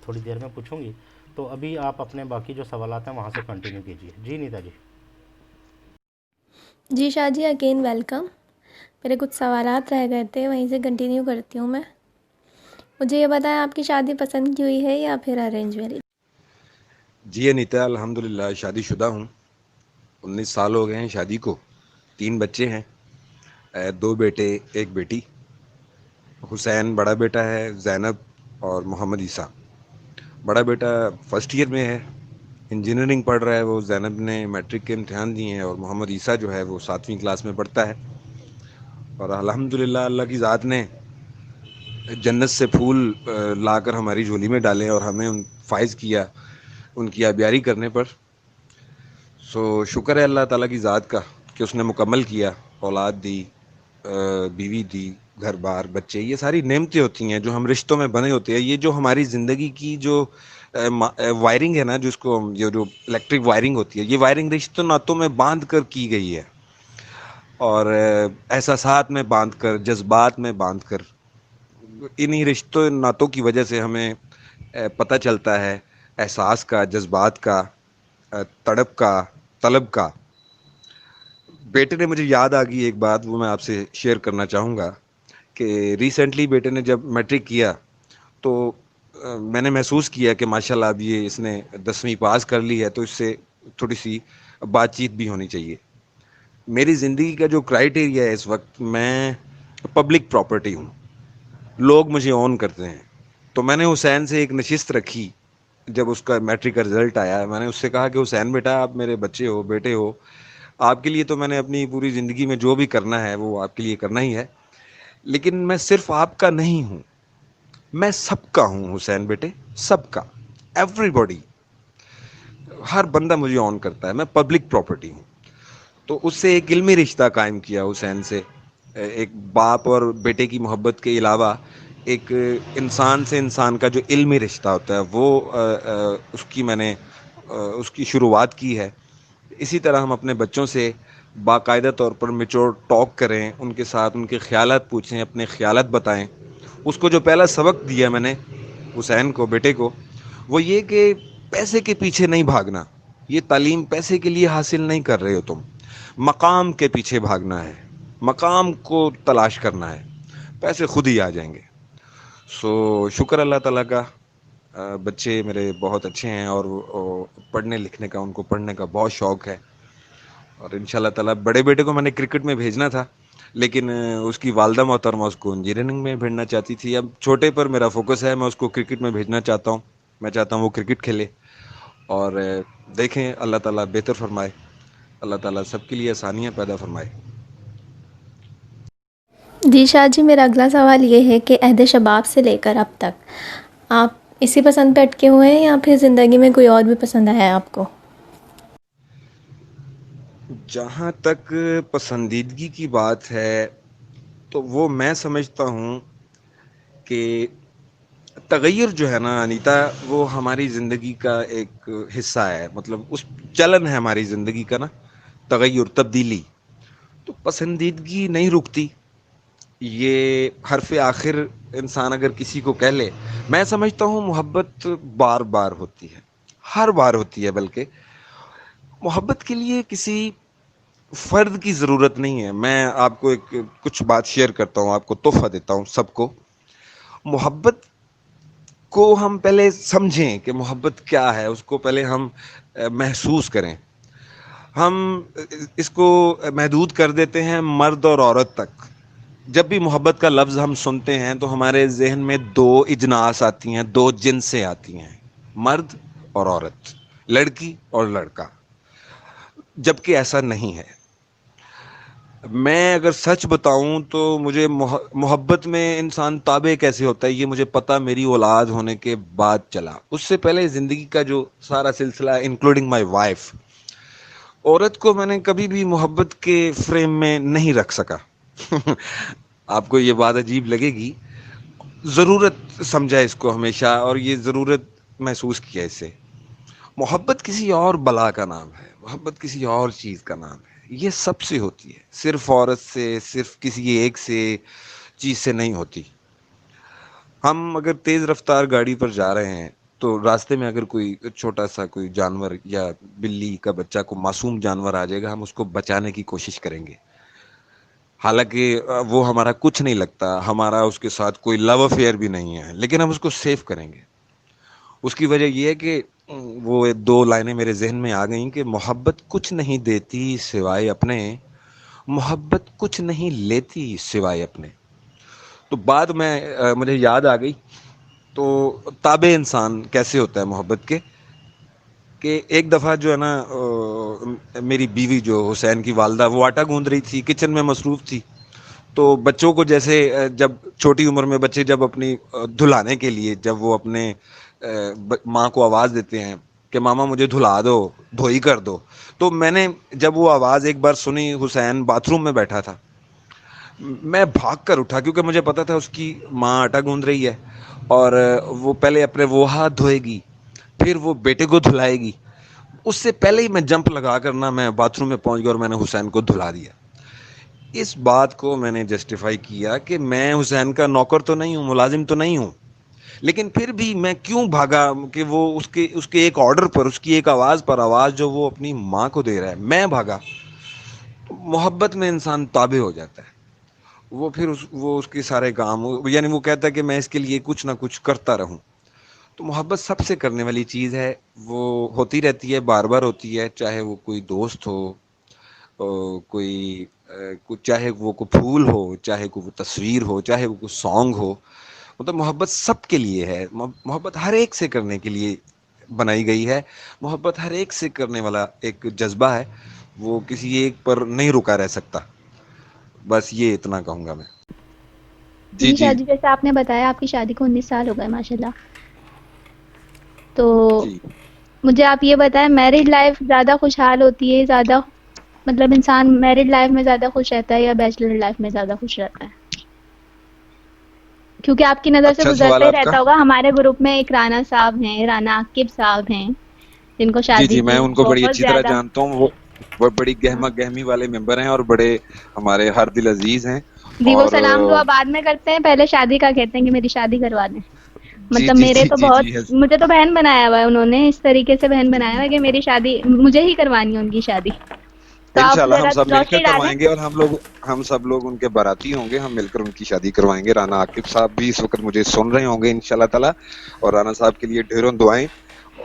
تھوڑی دیر میں پوچھوں گی, تو ابھی آپ اپنے باقی جو سوالات ہیں وہاں سے کنٹینیو کیجیے. جی نیتا جی. جی شاہ جی, اگین ویلکم. میرے کچھ سوالات رہ گئے تھے, وہیں سے کنٹینیو کرتی ہوں میں. مجھے یہ بتائیں, آپ کی شادی پسند کی ہوئی ہے یا پھر ارینج میرج؟ جی انیتا, الحمدللہ شادی شدہ ہوں. 19 سال ہو گئے ہیں شادی کو. 3 بچے ہیں, 2 بیٹے 1 بیٹی. حسین بڑا بیٹا ہے, زینب اور محمد عیسیٰ. بڑا بیٹا فرسٹ ایئر میں ہے, انجینئرنگ پڑھ رہا ہے وہ. زینب نے میٹرک کے امتحان دیے ہیں, اور محمد عیسیٰ جو ہے وہ 7ویں کلاس میں پڑھتا ہے. اور الحمدللہ اللہ کی ذات نے جنت سے پھول لا کر ہماری جھولی میں ڈالے اور ہمیں فائز کیا ان کی آبیاری کرنے پر. سو شکر ہے اللہ تعالیٰ کی ذات کا کہ اس نے مکمل کیا. اولاد دی, بیوی دی, گھر بار, بچے, یہ ساری نعمتیں ہوتی ہیں جو ہم رشتوں میں بنے ہوتے ہیں. یہ جو ہماری زندگی کی جو وائرنگ ہے نا, جس کو یہ جو الیکٹرک وائرنگ ہوتی ہے, یہ وائرنگ رشتوں ناتوں میں باندھ کر کی گئی ہے, اور احساسات میں باندھ کر, جذبات میں باندھ کر. انہی رشتوں ناتوں کی وجہ سے ہمیں پتہ چلتا ہے احساس کا, جذبات کا, تڑپ کا, طلب کا. بیٹے نے مجھے یاد آ گئی ایک بات, وہ میں آپ سے شیئر کرنا چاہوں گا کہ ریسنٹلی بیٹے نے جب میٹرک کیا تو میں نے محسوس کیا کہ ماشاءاللہ اب یہ اس نے 10ویں پاس کر لی ہے, تو اس سے تھوڑی سی بات چیت بھی ہونی چاہیے. میری زندگی کا جو کرائیٹیریا ہے اس وقت, میں پبلک پراپرٹی ہوں, لوگ مجھے اون کرتے ہیں. تو میں نے حسین سے ایک نشست رکھی جب اس کا میٹرک کا رزلٹ آیا. میں نے اس سے کہا کہ حسین بیٹا, آپ میرے بچے ہو, بیٹے ہو, آپ کے لیے تو میں نے اپنی پوری زندگی میں جو بھی کرنا ہے وہ آپ کے لیے کرنا ہی ہے, لیکن میں صرف آپ کا نہیں ہوں, میں سب کا ہوں حسین بیٹے، سب کا، ایوری باڈی، ہر بندہ مجھے آن کرتا ہے، میں پبلک پراپرٹی ہوں. تو اس سے ایک علمی رشتہ قائم کیا حسین سے، ایک باپ اور بیٹے کی محبت کے علاوہ ایک انسان سے انسان کا جو علمی رشتہ ہوتا ہے وہ اس کی میں نے اس کی شروعات کی ہے. اسی طرح ہم اپنے بچوں سے باقاعدہ طور پر میچور ٹاک کریں، ان کے ساتھ ان کے خیالات پوچھیں، اپنے خیالات بتائیں. اس کو جو پہلا سبق دیا میں نے حسین کو، بیٹے کو، وہ یہ کہ پیسے کے پیچھے نہیں بھاگنا. یہ تعلیم پیسے کے لیے حاصل نہیں کر رہے ہو تم، مقام کے پیچھے بھاگنا ہے، مقام کو تلاش کرنا ہے، پیسے خود ہی آ جائیں گے. شکر اللہ تعالیٰ کا، بچے میرے بہت اچھے ہیں اور پڑھنے لکھنے کا، ان کو پڑھنے کا بہت شوق ہے. اور انشاءاللہ تعالیٰ بڑے بیٹے کو میں نے کرکٹ میں بھیجنا تھا، لیکن اس کی والدہ محترمہ اس کو انجینئرنگ میں بھیجنا چاہتی تھی. اب چھوٹے پر میرا فوکس ہے، میں اس کو کرکٹ میں بھیجنا چاہتا ہوں. میں چاہتا ہوں وہ کرکٹ کھیلے، اور دیکھیں اللہ تعالیٰ بہتر فرمائے، اللہ تعالیٰ سب کے لیے آسانیاں پیدا فرمائے. جی شاہ جی، میرا اگلا سوال یہ ہے کہ عہد شباب سے لے کر اب تک آپ اسی پسند پہ اٹکے ہوئے ہیں یا پھر زندگی میں کوئی اور بھی پسند ہے آپ کو؟ جہاں تک پسندیدگی کی بات ہے تو وہ میں سمجھتا ہوں کہ تغیر جو ہے نا انیتا، وہ ہماری زندگی کا ایک حصہ ہے. مطلب اس چلن ہے ہماری زندگی کا نا، تغیر، تبدیلی. تو پسندیدگی نہیں رکتی. یہ حرف آخر انسان اگر کسی کو کہہ لے، میں سمجھتا ہوں محبت بار بار ہوتی ہے، ہر بار ہوتی ہے. بلکہ محبت کے لیے کسی فرد کی ضرورت نہیں ہے. میں آپ کو کچھ بات شیئر کرتا ہوں، آپ کو تحفہ دیتا ہوں سب کو. محبت کو ہم پہلے سمجھیں کہ محبت کیا ہے، اس کو پہلے ہم محسوس کریں. ہم اس کو محدود کر دیتے ہیں مرد اور عورت تک. جب بھی محبت کا لفظ ہم سنتے ہیں تو ہمارے ذہن میں دو اجناس آتی ہیں، دو جنسیں آتی ہیں، مرد اور عورت، لڑکی اور لڑکا. جبکہ ایسا نہیں ہے. میں اگر سچ بتاؤں تو مجھے محبت میں انسان تابع کیسے ہوتا ہے یہ مجھے پتا میری اولاد ہونے کے بعد چلا. اس سے پہلے زندگی کا جو سارا سلسلہ انکلوڈنگ مائی وائف، عورت کو میں نے کبھی بھی محبت کے فریم میں نہیں رکھ سکا. آپ کو یہ بات عجیب لگے گی، ضرورت سمجھا اس کو ہمیشہ، اور یہ ضرورت محسوس کیا اسے. محبت کسی اور بلا کا نام ہے، محبت کسی اور چیز کا نام ہے. یہ سب سے ہوتی ہے، صرف عورت سے، صرف کسی ایک سے چیز سے نہیں ہوتی. ہم اگر تیز رفتار گاڑی پر جا رہے ہیں تو راستے میں اگر کوئی چھوٹا سا کوئی جانور یا بلی کا بچہ کو معصوم جانور آ جائے گا، ہم اس کو بچانے کی کوشش کریں گے. حالانکہ وہ ہمارا کچھ نہیں لگتا، ہمارا اس کے ساتھ کوئی لو افیئر بھی نہیں ہے، لیکن ہم اس کو سیو کریں گے. اس کی وجہ یہ ہے کہ وہ دو لائنیں میرے ذہن میں آ گئیں کہ محبت کچھ نہیں دیتی سوائے اپنے، محبت کچھ نہیں لیتی سوائے اپنے. تو بعد میں مجھے یاد آ گئی. تو تابع انسان کیسے ہوتا ہے محبت کے، کہ ایک دفعہ جو ہے نا میری بیوی جو حسین کی والدہ، وہ آٹا گوندھ رہی تھی، کچن میں مصروف تھی. تو بچوں کو جیسے جب چھوٹی عمر میں بچے جب اپنی دھلانے کے لیے جب وہ اپنے ماں کو آواز دیتے ہیں کہ ماما مجھے دھلا دو، دھوئی کر دو، تو میں نے جب وہ آواز ایک بار سنی، حسین باتھ روم میں بیٹھا تھا، میں بھاگ کر اٹھا، کیونکہ مجھے پتا تھا اس کی ماں آٹا گوندھ رہی ہے اور وہ پہلے اپنے وہ ہاتھ دھوئے گی، پھر وہ بیٹے کو دھلائے گی. اس سے پہلے ہی میں جمپ لگا کر نا میں باتھ روم میں پہنچ گیا اور میں نے حسین کو دھلا دیا. اس بات کو میں نے جسٹیفائی کیا کہ میں حسین کا نوکر تو نہیں ہوں، ملازم تو نہیں ہوں، لیکن پھر بھی میں کیوں بھاگا کہ وہ اس کے ایک آرڈر پر، اس کی ایک آواز پر، آواز جو وہ اپنی ماں کو دے رہا ہے، میں بھاگا. محبت میں انسان تابع ہو جاتا ہے. وہ پھر وہ اس کے سارے کام، یعنی وہ کہتا ہے کہ میں اس کے لیے کچھ نہ کچھ کرتا رہوں. تو محبت سب سے کرنے والی چیز ہے، وہ ہوتی رہتی ہے، بار بار ہوتی ہے، چاہے وہ کوئی دوست ہو، کوئی چاہے وہ کوئی پھول ہو، چاہے کوئی تصویر ہو، چاہے وہ کوئی سانگ ہو. مطلب محبت سب کے لیے ہے، محبت ہر ایک سے کرنے کے لیے بنائی گئی ہے. محبت ہر ایک سے کرنے والا ایک جذبہ ہے، وہ کسی ایک پر نہیں رکا رہ سکتا. بس یہ اتنا کہوں گا میں. جی میری جی شادی جیسے آپ نے بتایا آپ کی شادی کو 19 سال ہو گئے ماشاءاللہ. تو جی. مجھے آپ یہ بتائیں میرڈ لائف زیادہ خوشحال ہوتی ہے، زیادہ مطلب انسان میرڈ لائف میں زیادہ خوش رہتا ہے یا بیچلر لائف میں زیادہ خوش رہتا ہے؟ کیونکہ آپ کی نظر سے اچھا سوال گزرتا ہی آپ کا. رہتا ہوگا، ہمارے گروپ میں ایک رانا صاحب ہیں، رانا عاقب صاحب ہیں، جن کو جی شادی جی میں کی ان کو بڑی بہت اچھی طرح زیادہ. جانتا ہوں. وہ بڑی گہما گہمی والے ممبر ہیں اور بڑے ہمارے ہر دل عزیز ہیں. جی وہ اور سلام دعا بعد میں کرتے ہیں، پہلے شادی کا کہتے ہیں کہ میری شادی کروا دیں. جی مطلب جی میرے جی تو جی بہت، جی مجھے تو بہن بنایا ہوا ہے انہوں نے، اس طریقے سے بہن بنایا ہوا ہے کہ میری شادی مجھے ہی کروانی ہے ان کی شادی. تو آپ انشاءاللہ ہم ذرا سب مل کر روشنی ڈالیں. کروائیں گے اور ہم سب لوگ ان کے باراتی ہوں گے. ہم مل کر ان کی شادی کروائیں گے. رانا عاقب صاحب بھی اس وقت مجھے سن رہے ہوں گے انشاءاللہ تعالی، اور رانا صاحب کے لیے ڈھیروں دعائیں،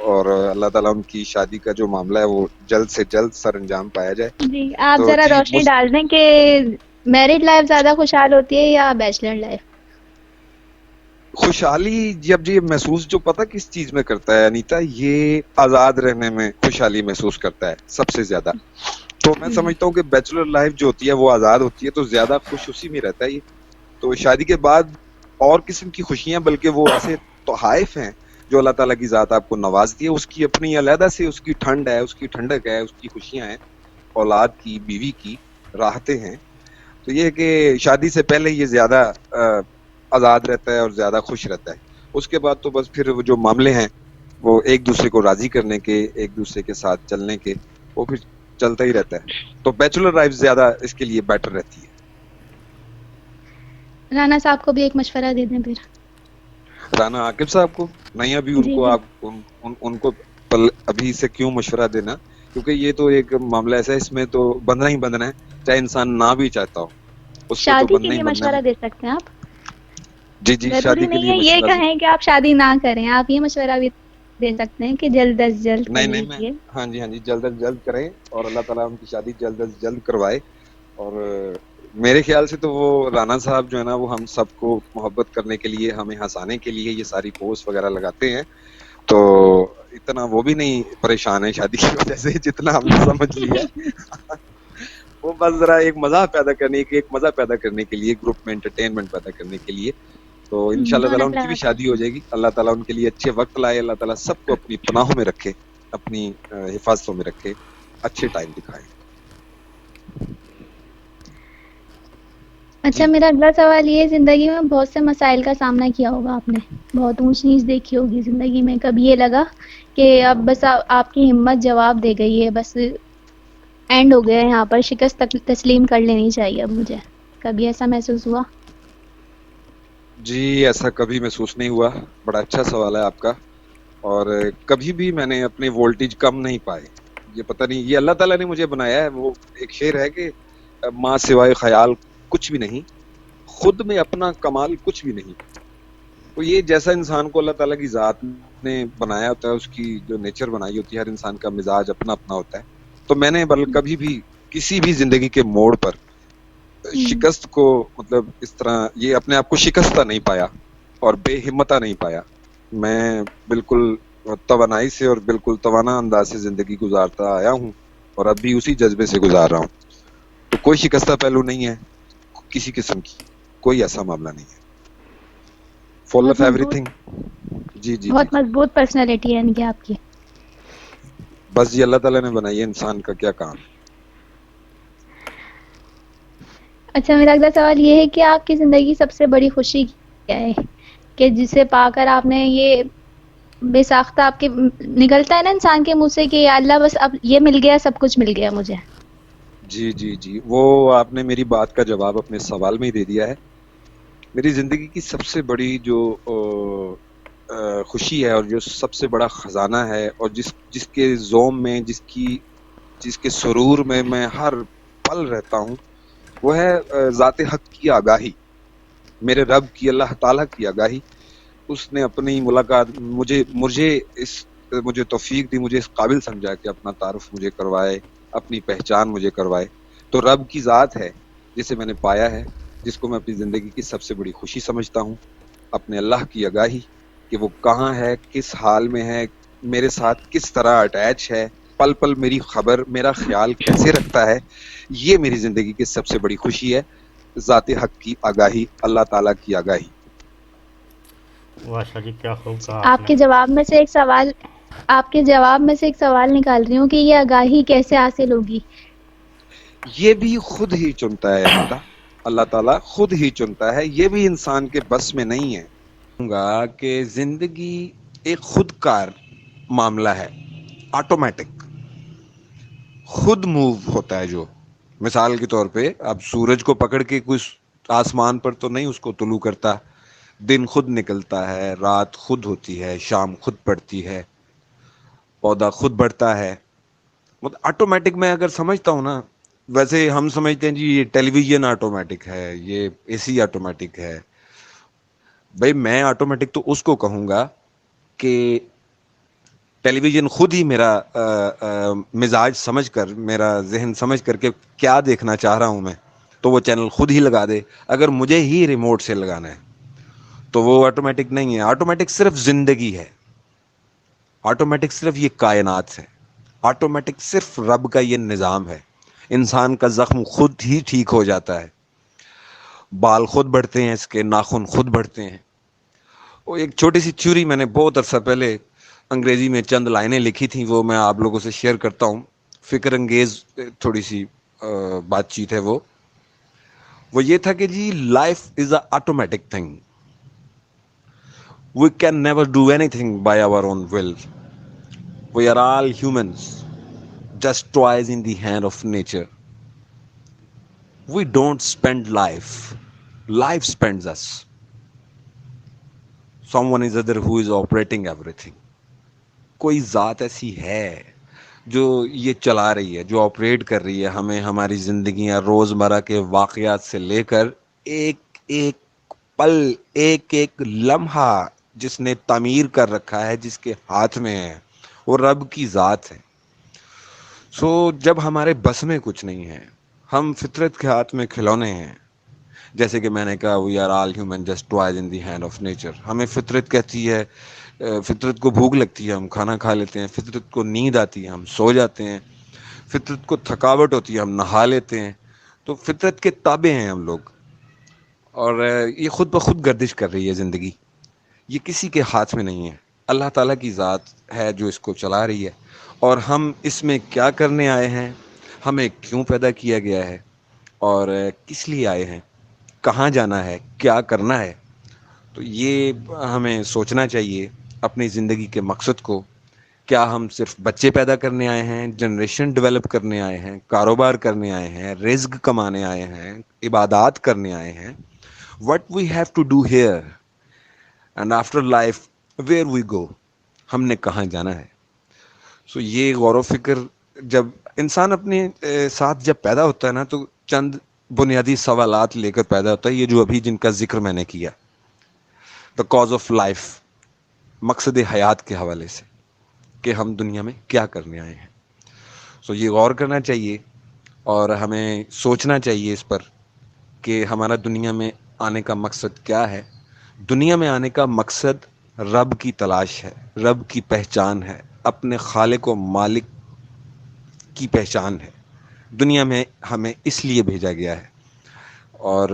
اور اللہ تعالیٰ ان کی شادی کا جو معاملہ ہے وہ جلد سے جلد سر انجام پایا جائے. جی آپ تو ذرا جی روشنی ڈال دیں کہ میرڈ لائف زیادہ خوشحال ہوتی ہے یا بیچلر لائف؟ خوشحالی جب یہ محسوس جو پتہ کس چیز میں کرتا ہے انیتا، یہ آزاد رہنے میں خوشحالی محسوس کرتا ہے سب سے زیادہ. تو میں سمجھتا ہوں کہ بیچلر لائف جو ہوتی ہے وہ آزاد ہوتی ہے، تو زیادہ خوش اسی میں رہتا ہے یہ. تو شادی کے بعد اور قسم کی خوشیاں، بلکہ وہ ایسے تحائف ہیں جو اللہ تعالیٰ کی ذات آپ کو نوازتی ہے. اس کی اپنی علیحدہ سے اس کی ٹھنڈ ہے، اس کی ٹھنڈک ہے، اس کی خوشیاں ہیں، اولاد کی، بیوی کی راحتیں ہیں. تو یہ ہے کہ شادی سے پہلے یہ زیادہ آزاد رہتا ہے اور زیادہ خوش رہتا ہے. اس کے بعد تو بس پھر وہ جو معاملے ہیں وہ ایک دوسرے کو راضی کرنے کے، ایک دوسرے کے ساتھ چلنے کے، وہ پھر چلتا ہی رہتا ہے. تو بیچلر لائف زیادہ اس کے لیے بیٹر رہتی ہے. رانا صاحب کو بھی ایک مشورہ دے دیں پھر. رانا عاقب صاحب کو نہیں، ابھی ان جی کو جی آپ ان کو ابھی سے کیوں مشورہ دینا، کیونکہ یہ تو ایک معاملہ ایسا ہے، اس میں تو بندنا ہی بندنا ہے، چاہے انسان نہ بھی چاہتا ہو، اس میں تو شادی کے بندنا ہی لیے بندنا مشورہ ہے. دے سکتے ہیں آپ. جی جی ضروری شادی کے نہیں لیے ہے یہ مشورہ. کہیں کہ آپ شادی نہ کریں، آپ یہ مشورہ بھی دے سکتے ہیں کہ جلد از جلد کر نہیں میں لیجیے. ہاں جی جلد از جلد کریں اور اللہ تعالیٰ ان کی شادی جلد از جلد کروائے. اور میرے خیال سے تو وہ رانا صاحب جو ہے نا، وہ ہم سب کو محبت کرنے کے لیے، ہمیں ہنسانے کے لیے یہ ساری پوسٹ وغیرہ لگاتے ہیں. تو اتنا وہ بھی نہیں پریشان ہے شادی کی وجہ سے جتنا ہم نے سمجھ لیا ہے. وہ بس ذرا ایک مزہ پیدا کرنے کے لیے، گروپ میں انٹرٹینمنٹ پیدا کرنے کے لیے. تو انشاءاللہ تعالیٰ ان کی بھی شادی ہو جائے گی. اللہ تعالیٰ ان کے لیے اچھے وقت لائے، اللہ تعالیٰ سب کو اپنی پناہوں میں رکھے، اپنی حفاظتوں میں رکھے، اچھے ٹائم دکھائے. اچھا جی میرا اگلا سوال یہ ہے، زندگی میں بہت سے مسائل کا سامنا کیا ہوگا آپ نے، بہت اونچ نیچ دیکھی ہوگی زندگی میں. کبھی یہ لگا کہ اب بس آپ کی ہمت جواب دے گئی ہے، بس اینڈ ہو گیا ہے یہاں پر، شکست تسلیم کر لینی چاہیے اب مجھے، کبھی ایسا محسوس ہوا؟ جی ایسا کبھی محسوس نہیں ہوا. بڑا اچھا سوال ہے آپ کا. اور کبھی بھی میں نے اپنے وولٹیج کم نہیں پائے. یہ پتہ نہیں، یہ اللہ تعالیٰ نے مجھے بنایا ہے. وہ ایک شعر ہے کہ ماں سوائے خیال کچھ بھی نہیں، خود میں اپنا کمال کچھ بھی نہیں. تو یہ جیسا انسان کو اللہ تعالیٰ کی ذات نے بنایا ہوتا ہے، اس کی جو نیچر بنائی ہوتی ہے، ہر انسان کا مزاج اپنا اپنا ہوتا ہے. تو میں نے کبھی بھی کسی بھی زندگی کے موڑ پر شکست کو، مطلب اس طرح یہ اپنے آپ کو شکستہ نہیں پایا اور بے ہمتہ نہیں پایا. میں بالکل توانائی سے اور بالکل توانا انداز سے زندگی گزارتا آیا ہوں اور اب بھی اسی جذبے سے گزار رہا ہوں. تو کوئی شکستہ پہلو نہیں ہے کسی قسم کی، کوئی ایسا معاملہ نہیں ہے. فل آف ایوری تھنگ. جی جی جی بہت مضبوط پرسنالٹی ہے ان کی آپ کی. بس جی اللہ تعالیٰ نے بنائی ہے، انسان کا کیا کام. اچھا میرا اگلا سوال یہ ہے کہ آپ کی زندگی کی سب سے بڑی خوشی کیا ہے کہ جسے پا کر آپ نے یہ بے ساختہ آپ کے نکلتا ہے نا انسان کے منہ سے کہ یا اللہ بس اب یہ مل گیا، سب کچھ مل گیا مجھے. جی جی جی وہ آپ نے میری بات کا جواب اپنے سوال میں ہی دے دیا ہے. میری زندگی کی سب سے بڑی جو خوشی ہے اور جو سب سے بڑا خزانہ ہے اور جس کے زوم میں، جس کے سرور میں ہر پل رہتا ہوں، وہ ہے ذات حق کی آگاہی، میرے رب کی، اللہ تعالیٰ کی آگاہی. اس نے اپنی ملاقات مجھے توفیق دی، مجھے اس قابل سمجھا کہ اپنا تعارف مجھے کروائے، اپنی پہچان مجھے کروائے. تو رب کی ذات ہے جسے میں نے پایا ہے، جس کو میں اپنی زندگی کی سب سے بڑی خوشی سمجھتا ہوں. اپنے اللہ کی آگاہی کہ وہ کہاں ہے، کس حال میں ہے، میرے ساتھ کس طرح اٹیچ ہے، پل پل میری خبر، میرا خیال کیسے رکھتا ہے. یہ میری زندگی کی سب سے بڑی خوشی ہے. ذات حق کی آگاہی، اللہ تعالیٰ کی آگاہی. واہ شاہ جی کیا خوب کہا آپ آپ کے نے. جواب میں سے ایک سوال نکال رہی ہوں کہ یہ آگاہی کیسے حاصل ہوگی؟ یہ بھی خود ہی چنتا ہے انیتا، اللہ تعالیٰ خود ہی چنتا ہے، یہ بھی انسان کے بس میں نہیں ہے. کہوں گا کہ زندگی ایک خود کار معاملہ ہے، آٹومیٹک، خود موو ہوتا ہے. جو مثال کے طور پہ اب سورج کو پکڑ کے کچھ آسمان پر تو نہیں اس کو طلوع کرتا، دن خود نکلتا ہے، رات خود ہوتی ہے، شام خود پڑتی ہے، پودا خود بڑھتا ہے. مطلب آٹومیٹک میں اگر سمجھتا ہوں نا، ویسے ہم سمجھتے ہیں جی یہ ٹیلی ویژن آٹومیٹک ہے، یہ اے سی آٹومیٹک ہے. بھائی میں آٹومیٹک تو اس کو کہوں گا کہ ٹیلی ویژن خود ہی میرا مزاج سمجھ کر، میرا ذہن سمجھ کر کے کیا دیکھنا چاہ رہا ہوں میں، تو وہ چینل خود ہی لگا دے. اگر مجھے ہی ریموٹ سے لگانا ہے تو وہ آٹومیٹک نہیں ہے. آٹومیٹک صرف زندگی ہے، آٹومیٹک صرف یہ کائنات ہے، آٹومیٹک صرف رب کا یہ نظام ہے. انسان کا زخم خود ہی ٹھیک ہو جاتا ہے، بال خود بڑھتے ہیں، اس کے ناخن خود بڑھتے ہیں. وہ ایک چھوٹی سی تھیوری میں نے بہت عرصہ پہلے انگریزی میں چند لائنیں لکھی تھیں، وہ میں آپ لوگوں سے شیئر کرتا ہوں. فکر انگیز تھوڑی سی بات چیت ہے. وہ یہ تھا کہ جی life is a automatic thing. We can never do anything by our own will. We are all humans, just toys in the hand of nature. We don't spend life. Life spends us. Someone is other who is operating everything. کوئی ذات ایسی ہے جو یہ چلا رہی ہے، جو آپریٹ کر رہی ہے ہمیں، ہماری زندگیاں روزمرہ کے واقعات سے لے کر ایک ایک پل، ایک ایک لمحہ جس نے تعمیر کر رکھا ہے، جس کے ہاتھ میں ہے، وہ رب کی ذات ہے. سو جب ہمارے بس میں کچھ نہیں ہے، ہم فطرت کے ہاتھ میں کھلونے ہیں. جیسے کہ میں نے کہا we are all human just toys in the hand of nature. ہمیں فطرت کہتی ہے، فطرت کو بھوک لگتی ہے ہم کھانا کھا لیتے ہیں، فطرت کو نیند آتی ہے ہم سو جاتے ہیں، فطرت کو تھکاوٹ ہوتی ہے ہم نہا لیتے ہیں. تو فطرت کے تابع ہیں ہم لوگ، اور یہ خود بخود گردش کر رہی ہے زندگی. یہ کسی کے ہاتھ میں نہیں ہے، اللہ تعالیٰ کی ذات ہے جو اس کو چلا رہی ہے. اور ہم اس میں کیا کرنے آئے ہیں، ہمیں کیوں پیدا کیا گیا ہے، اور کس لیے آئے ہیں، کہاں جانا ہے، کیا کرنا ہے. تو یہ ہمیں سوچنا چاہیے اپنی زندگی کے مقصد کو. کیا ہم صرف بچے پیدا کرنے آئے ہیں، جنریشن ڈیولپ کرنے آئے ہیں، کاروبار کرنے آئے ہیں، رزق کمانے آئے ہیں، عبادات کرنے آئے ہیں؟ What we have to do here and after life where we go، ہم نے کہاں جانا ہے. سو یہ غور و فکر جب انسان اپنے ساتھ جب پیدا ہوتا ہے نا، تو چند بنیادی سوالات لے کر پیدا ہوتا ہے، یہ جو ابھی جن کا ذکر میں نے کیا، دا کاز آف لائف، مقصد حیات کے حوالے سے، کہ ہم دنیا میں کیا کرنے آئے ہیں. سو یہ غور کرنا چاہیے اور ہمیں سوچنا چاہیے اس پر کہ ہمارا دنیا میں آنے کا مقصد کیا ہے. دنیا میں آنے کا مقصد رب کی تلاش ہے، رب کی پہچان ہے، اپنے خالق و مالک کی پہچان ہے. دنیا میں ہمیں اس لیے بھیجا گیا ہے، اور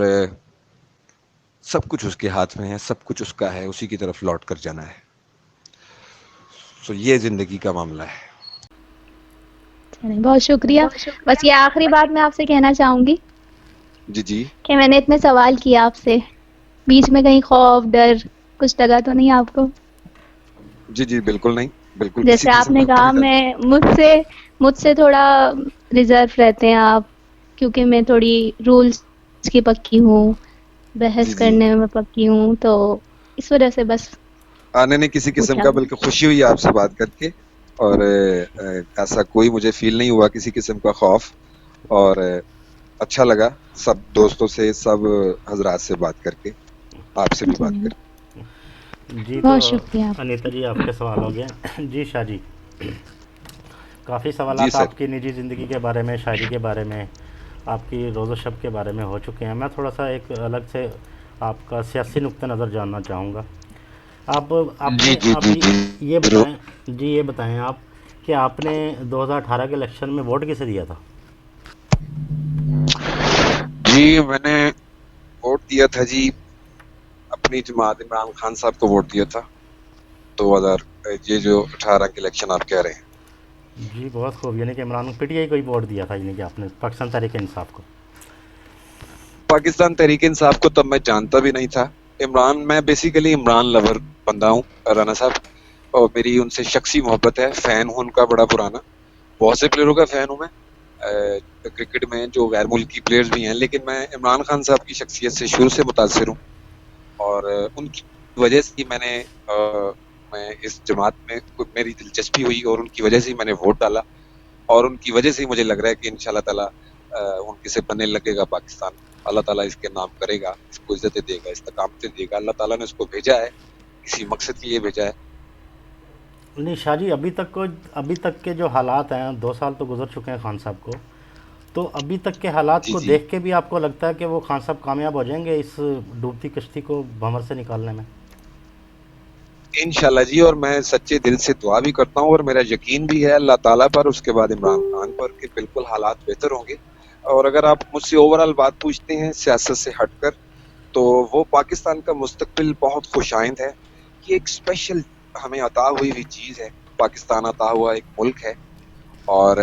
سب کچھ اس کے ہاتھ میں ہے، سب کچھ اس کا ہے، اسی کی طرف لوٹ کر جانا ہے. سو یہ زندگی کا معاملہ ہے. بہت شکریہ. بس یہ آخری بات میں آپ سے کہنا چاہوں گی جی کہ میں نے اتنے سوال کیا آپ سے، بیچ میں کہیں خوف ڈر کچھ لگا تو نہیں آپ کو؟ جی بالکل نہیں، بالکل. جیسے آپ نے کہا میں مجھ سے تھوڑا ریزرو رہتے ہیں آپ، کیونکہ میں تھوڑی رولز کی پکی ہوں، بحث کرنے میں پکی ہوں، تو اس وجہ سے بس آنے نے کسی قسم کا بلکہ خوشی ہوئی آپ سے بات کر کے، اور ایسا کوئی مجھے فیل نہیں ہوا کسی قسم کا خوف، اور اچھا لگا سب دوستوں سے، سب حضرات سے بات کر کے، آپ سے بھی بات کر کے. جی بہت تو شکریہ. انیتا جی آپ کے سوال ہو گیا. جی شاہ جی، کافی سوالات آپ کی نجی زندگی کے بارے میں، شاعری کے بارے میں، آپ کی روز و شب کے بارے میں ہو چکے ہیں. میں تھوڑا سا ایک الگ سے آپ کا سیاسی نقطہ نظر جاننا چاہوں گا. آپ یہ بتائیں آپ کہ آپ نے 2018 کے الیکشن میں ووٹ کسے دیا تھا؟ جی میں نے ووٹ دیا تھا جی اپنی جماعت عمران خان صاحب کو ووٹ دیا تھا 2000 یہ جو 18 کے الیکشن آپ کہہ رہے ہیں. جی بہت خوب، یعنی کہ عمران پی ٹی آئی کو ہی ووٹ دیا تھا، یعنی کہ آپ نے پاکستان تحریک انصاف کو. پاکستان تحریک انصاف کو تب میں جانتا بھی نہیں تھا. میں بیسیکلی عمران لور بندہ ہوں رانا صاحب، اور میری ان سے شخصی محبت ہے، فین ہوں ان کا بڑا پرانا. بہت سے پلیئروں کا فین ہوں میں کرکٹ میں جو غیر ملکی پلیئرز بھی ہیں، لیکن میں عمران خان صاحب کی شخصیت سے شروع سے متاثر ہوں، اور ان کی وجہ سے میں اس جماعت میں میری دلچسپی ہوئی، اور ان کی وجہ سے میں نے ووٹ ڈالا، اور ان کی وجہ سے مجھے لگ رہا ہے کہ انشاءاللہ تعالیٰ ان کے سے بننے لگے گا پاکستان. اللہ تعالیٰ اس کے نام کرے گا، اس کو عزتیں دے گا، استقامتیں دے گا. اللہ تعالیٰ نے اس کو بھیجا ہے، کسی مقصد کے لیے بھیجا ہے. نہیں شاہ جی، ابھی تک کے جو حالات ہیں، 2 سال تو گزر چکے ہیں خان صاحب کو، تو ابھی تک کے حالات جی کو جی دیکھ کے بھی آپ کو لگتا ہے کہ وہ خان صاحب کامیاب ہو جائیں گے اس ڈوبتی کشتی کو بھنور سے نکالنے میں؟ انشاءاللہ جی، اور میں سچے دل سے دعا بھی کرتا ہوں، اور میرا یقین بھی ہے اللہ تعالیٰ پر، اس کے بعد عمران خان پر، کہ بالکل حالات بہتر ہوں گے. اور اگر آپ مجھ سے اوورال بات پوچھتے ہیں سیاست سے ہٹ کر، تو وہ پاکستان کا مستقبل بہت خوش آئند ہے. یہ ایک اسپیشل ہمیں عطا ہوئی چیز ہے، پاکستان عطا ہوا ایک ملک ہے، اور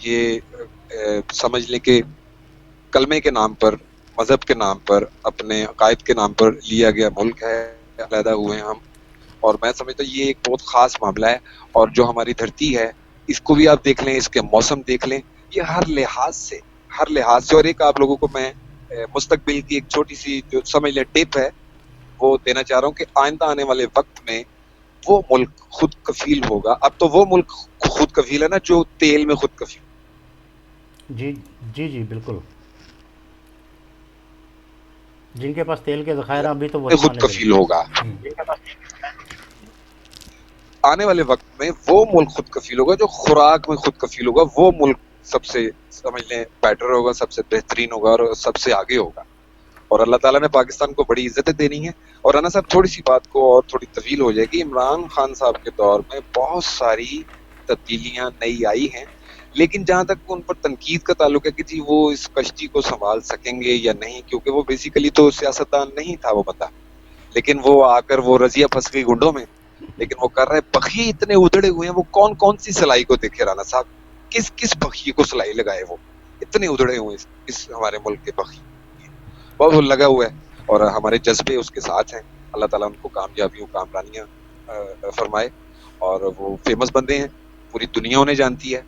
یہ سمجھ لیں کہ کلمے کے نام پر، مذہب کے نام پر، اپنے عقائد کے نام پر لیا گیا ملک ہے، علیحدہ ہوئے ہیں ہم. اور میں سمجھتا ہوں یہ ایک بہت خاص معاملہ ہے. اور جو ہماری دھرتی ہے، اس کو بھی آپ دیکھ لیں، اس کے موسم دیکھ لیں، یہ ہر لحاظ سے. اور ایک آپ لوگوں کو میں مستقبل کی ایک چھوٹی سی جو سمجھ لیں ٹپ ہے وہ دینا چاہ رہا ہوں، کہ آئندہ آنے والے وقت میں وہ ملک خود کفیل ہوگا. اب تو وہ ملک خود کفیل ہے نا جو تیل میں خود کفیل. جی جی جی بالکل، جن کے پاس تیل کے ذخائر ہیں ابھی تو وہی خود مانے کفیل ہوگا. ہوں. آنے والے وقت میں وہ ملک خود کفیل ہوگا جو خوراک میں خود کفیل ہوگا. وہ ملک سب سے سمجھ لیں بیٹر ہوگا، سب سے بہترین ہوگا، اور سب سے آگے ہوگا. اور اللہ تعالیٰ نے پاکستان کو بڑی عزتیں دینی ہیں. اور رانا صاحب تھوڑی سی بات کو اور تھوڑی طویل ہو جائے گی. عمران خان صاحب کے دور میں بہت ساری تبدیلیاں نئی آئی ہیں، لیکن جہاں تک ان پر تنقید کا تعلق ہے کہ جی وہ اس کشتی کو سنبھال سکیں گے یا نہیں، کیونکہ وہ بیسیکلی تو سیاستدان نہیں تھا وہ بندہ، لیکن وہ آ کر وہ رضیہ پھنس گئی گنڈوں میں. لیکن وہ کر رہے بخیے اتنے ادڑے ہوئے ہیں. وہ کون سی سلائی کو دیکھے رانا صاحب، کس بخیے کو سلائی لگائے، وہ اتنے ادڑے ہوئے اس ہمارے ملک کے بخیے بہت وہ لگا ہوا ہے. اور ہمارے جذبے اس کے ساتھ ہیں. اللہ تعالیٰ ان کو کامیابیوں کامرانیاں فرمائے. اور وہ فیمس بندے ہیں، پوری دنیا انہیں جانتی ہے،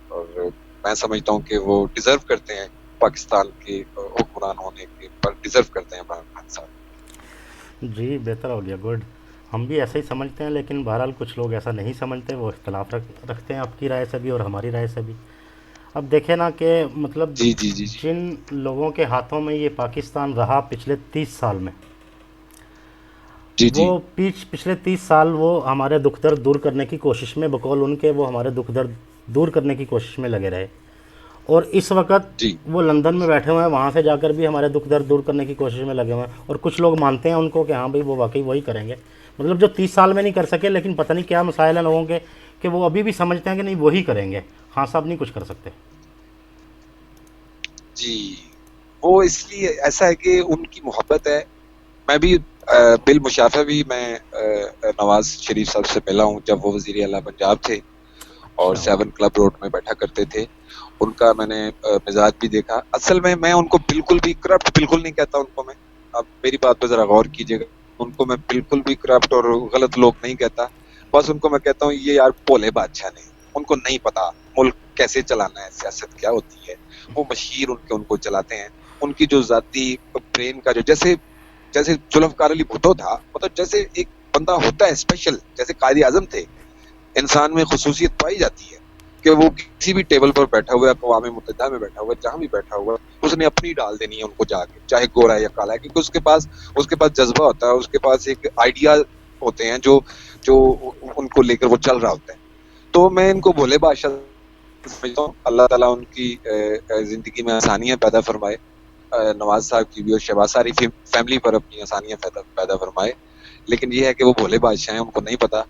اور میں سمجھتا ہوں کہ وہ ڈیزرو کرتے ہیں پاکستان کے حکمران ہونے کے پر، ڈیزرو کرتے ہیں عمران خان صاحب. جی بہتر ہو گیا، گڈ. ہم بھی ایسے ہی سمجھتے ہیں، لیکن بہرحال کچھ لوگ ایسا نہیں سمجھتے، وہ اختلاف رکھتے ہیں آپ کی رائے سے بھی اور ہماری رائے سے بھی. اب دیکھیں نا کہ مطلب جی جی جی جن لوگوں کے ہاتھوں میں یہ پاکستان رہا پچھلے 30 سال میں، جی جی وہ پچھلے 30 سال وہ ہمارے دکھ درد دور کرنے کی کوشش میں، بقول ان کے وہ ہمارے دکھ درد دور کرنے کی کوشش میں لگے رہے. اور اس وقت جی وہ لندن میں بیٹھے ہوئے ہیں، وہاں سے جا کر بھی ہمارے دکھ درد دور کرنے کی کوشش میں لگے ہوئے ہیں. اور کچھ لوگ مانتے ہیں ان کو کہ ہاں بھائی وہ واقعی وہی کریں گے، مطلب جو 30 سال میں نہیں کر سکے، لیکن پتہ نہیں کیا مسائل ہیں لوگوں کے کہ وہ ابھی بھی سمجھتے ہیں کہ نہیں وہی کریں گے، خان صاحب نہیں کچھ کر سکتے. جی. وہ اس لیے ایسا ہے کہ ان کی محبت ہے. میں بھی بالمشافہ بھی میں نواز شریف صاحب سے ملا ہوں جب وہ وزیر اعلیٰ پنجاب تھے اور 7 کلب روڈ میں بیٹھا کرتے تھے. ان کا میں نے مزاج بھی دیکھا. اصل میں ان کو بالکل بھی کرپٹ بالکل نہیں کہتا ان کو. میں اب میری بات پہ ذرا غور کیجیے گا، ان کو میں بالکل بھی کرپٹ اور غلط لوگ نہیں کہتا. بس ان کو میں کہتا ہوں یہ یار بھولے بادشاہ نہیں، ان کو نہیں پتا ملک کیسے چلانا ہے، سیاست کیا ہوتی ہے. وہ مشیر ان کو چلاتے ہیں. ان کی جو ذاتی برین کا جو جیسے ذوالفقار علی بھٹو تھا، مطلب جیسے ایک بندہ ہوتا ہے اسپیشل، جیسے قائد اعظم تھے، انسان میں خصوصیت پائی جاتی ہے کہ وہ کسی بھی ٹیبل پر بیٹھا ہوا ہے، اقوام متحدہ میں بیٹھا ہوا ہے، جہاں بھی بیٹھا ہوا ہے، اس نے اپنی ڈال دینی ہے ان کو جا کے، چاہے گورا ہے یا کالا ہے، کیونکہ اس کے پاس جذبہ ہوتا ہے، اس کے پاس ایک آئیڈیا ہوتے ہیں جو ان کو لے کر وہ چل رہا ہوتا ہے. تو میں ان کو بھولے بادشاہ سمجھتا ہوں. اللہ تعالیٰ ان کی زندگی میں آسانیاں پیدا فرمائے، نواز صاحب کی بھی اور شہباز ساری فیملی پر اپنی آسانیاں پیدا فرمائے. لیکن یہ ہے کہ وہ بھولے بادشاہ ہیں، ان کو نہیں پتا.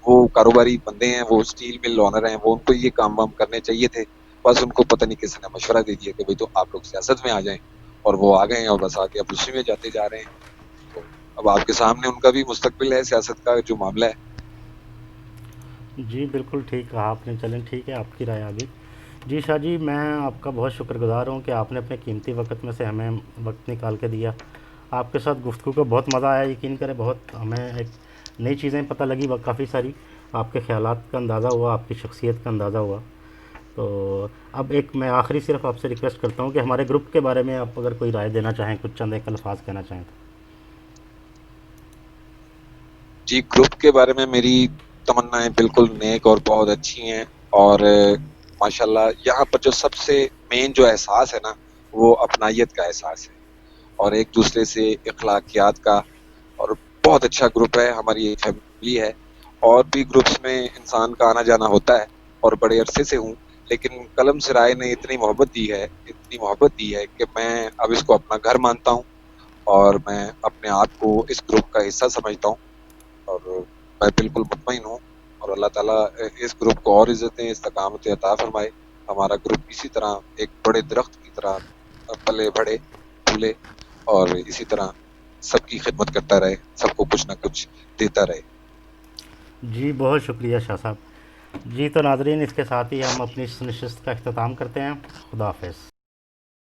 وہ کاروباری بندے ہیں، وہ اسٹیل مل اونر ہیں، وہ ان کو یہ کام وام کرنے چاہیے تھے. بس ان کو پتہ نہیں کس نے مشورہ دے دیا کہ بھائی تو آپ لوگ سیاست میں آ جائیں اور وہ آ گئے ہیں اور بس آگے اب اسی میں جاتے جا رہے ہیں. تو اب آپ کے سامنے ان کا بھی مستقبل ہے، سیاست کا جو معاملہ ہے. جی بالکل ٹھیک کہا آپ نے. چلیں ٹھیک ہے، آپ کی رائے آگے. جی شاہ جی، میں آپ کا بہت شکر گزار ہوں کہ آپ نے اپنے قیمتی وقت میں سے ہمیں وقت نکال کے دیا. آپ کے ساتھ گفتگو کو بہت مزہ آیا، یقین کریں بہت ہمیں ایک نئی چیزیں پتہ لگی، کافی ساری آپ کے خیالات کا اندازہ ہوا، آپ کی شخصیت کا اندازہ ہوا. تو اب ایک میں آخری صرف آپ سے ریکویسٹ کرتا ہوں کہ ہمارے گروپ کے بارے میں آپ اگر کوئی رائے دینا چاہیں، کچھ چند ایک الفاظ کہنا چاہیں تو. جی، گروپ کے بارے میں میری تمنائیں بالکل نیک اور بہت اچھی ہیں، اور ماشاءاللہ یہاں پر جو سب سے مین جو احساس ہے نا، وہ اپنائیت کا احساس ہے، اور ایک دوسرے سے اخلاقیات کا. اور بہت اچھا گروپ ہے، ہماری ایک فیملی ہے. اور بھی گروپس میں انسان کا آنا جانا ہوتا ہے اور بڑے عرصے سے ہوں، لیکن قلم سرائے نے اتنی محبت دی ہے کہ میں اب اس کو اپنا گھر مانتا ہوں، اور میں اپنے آپ کو اس گروپ کا حصہ سمجھتا ہوں. اور میں بالکل مطمئن ہوں، اور اللہ تعالیٰ اس گروپ کو اور عزتیں استقامت عطا فرمائے. ہمارا گروپ اسی طرح ایک بڑے درخت کی طرح پلے بڑھے پھولے، اور اسی طرح سب کی خدمت کرتا رہے، سب کو کچھ نہ کچھ دیتا رہے. جی بہت شکریہ شاہ صاحب. جی تو ناظرین، اس کے ساتھ ہی ہم اپنی اس نشست کا اختتام کرتے ہیں. خدا حافظ.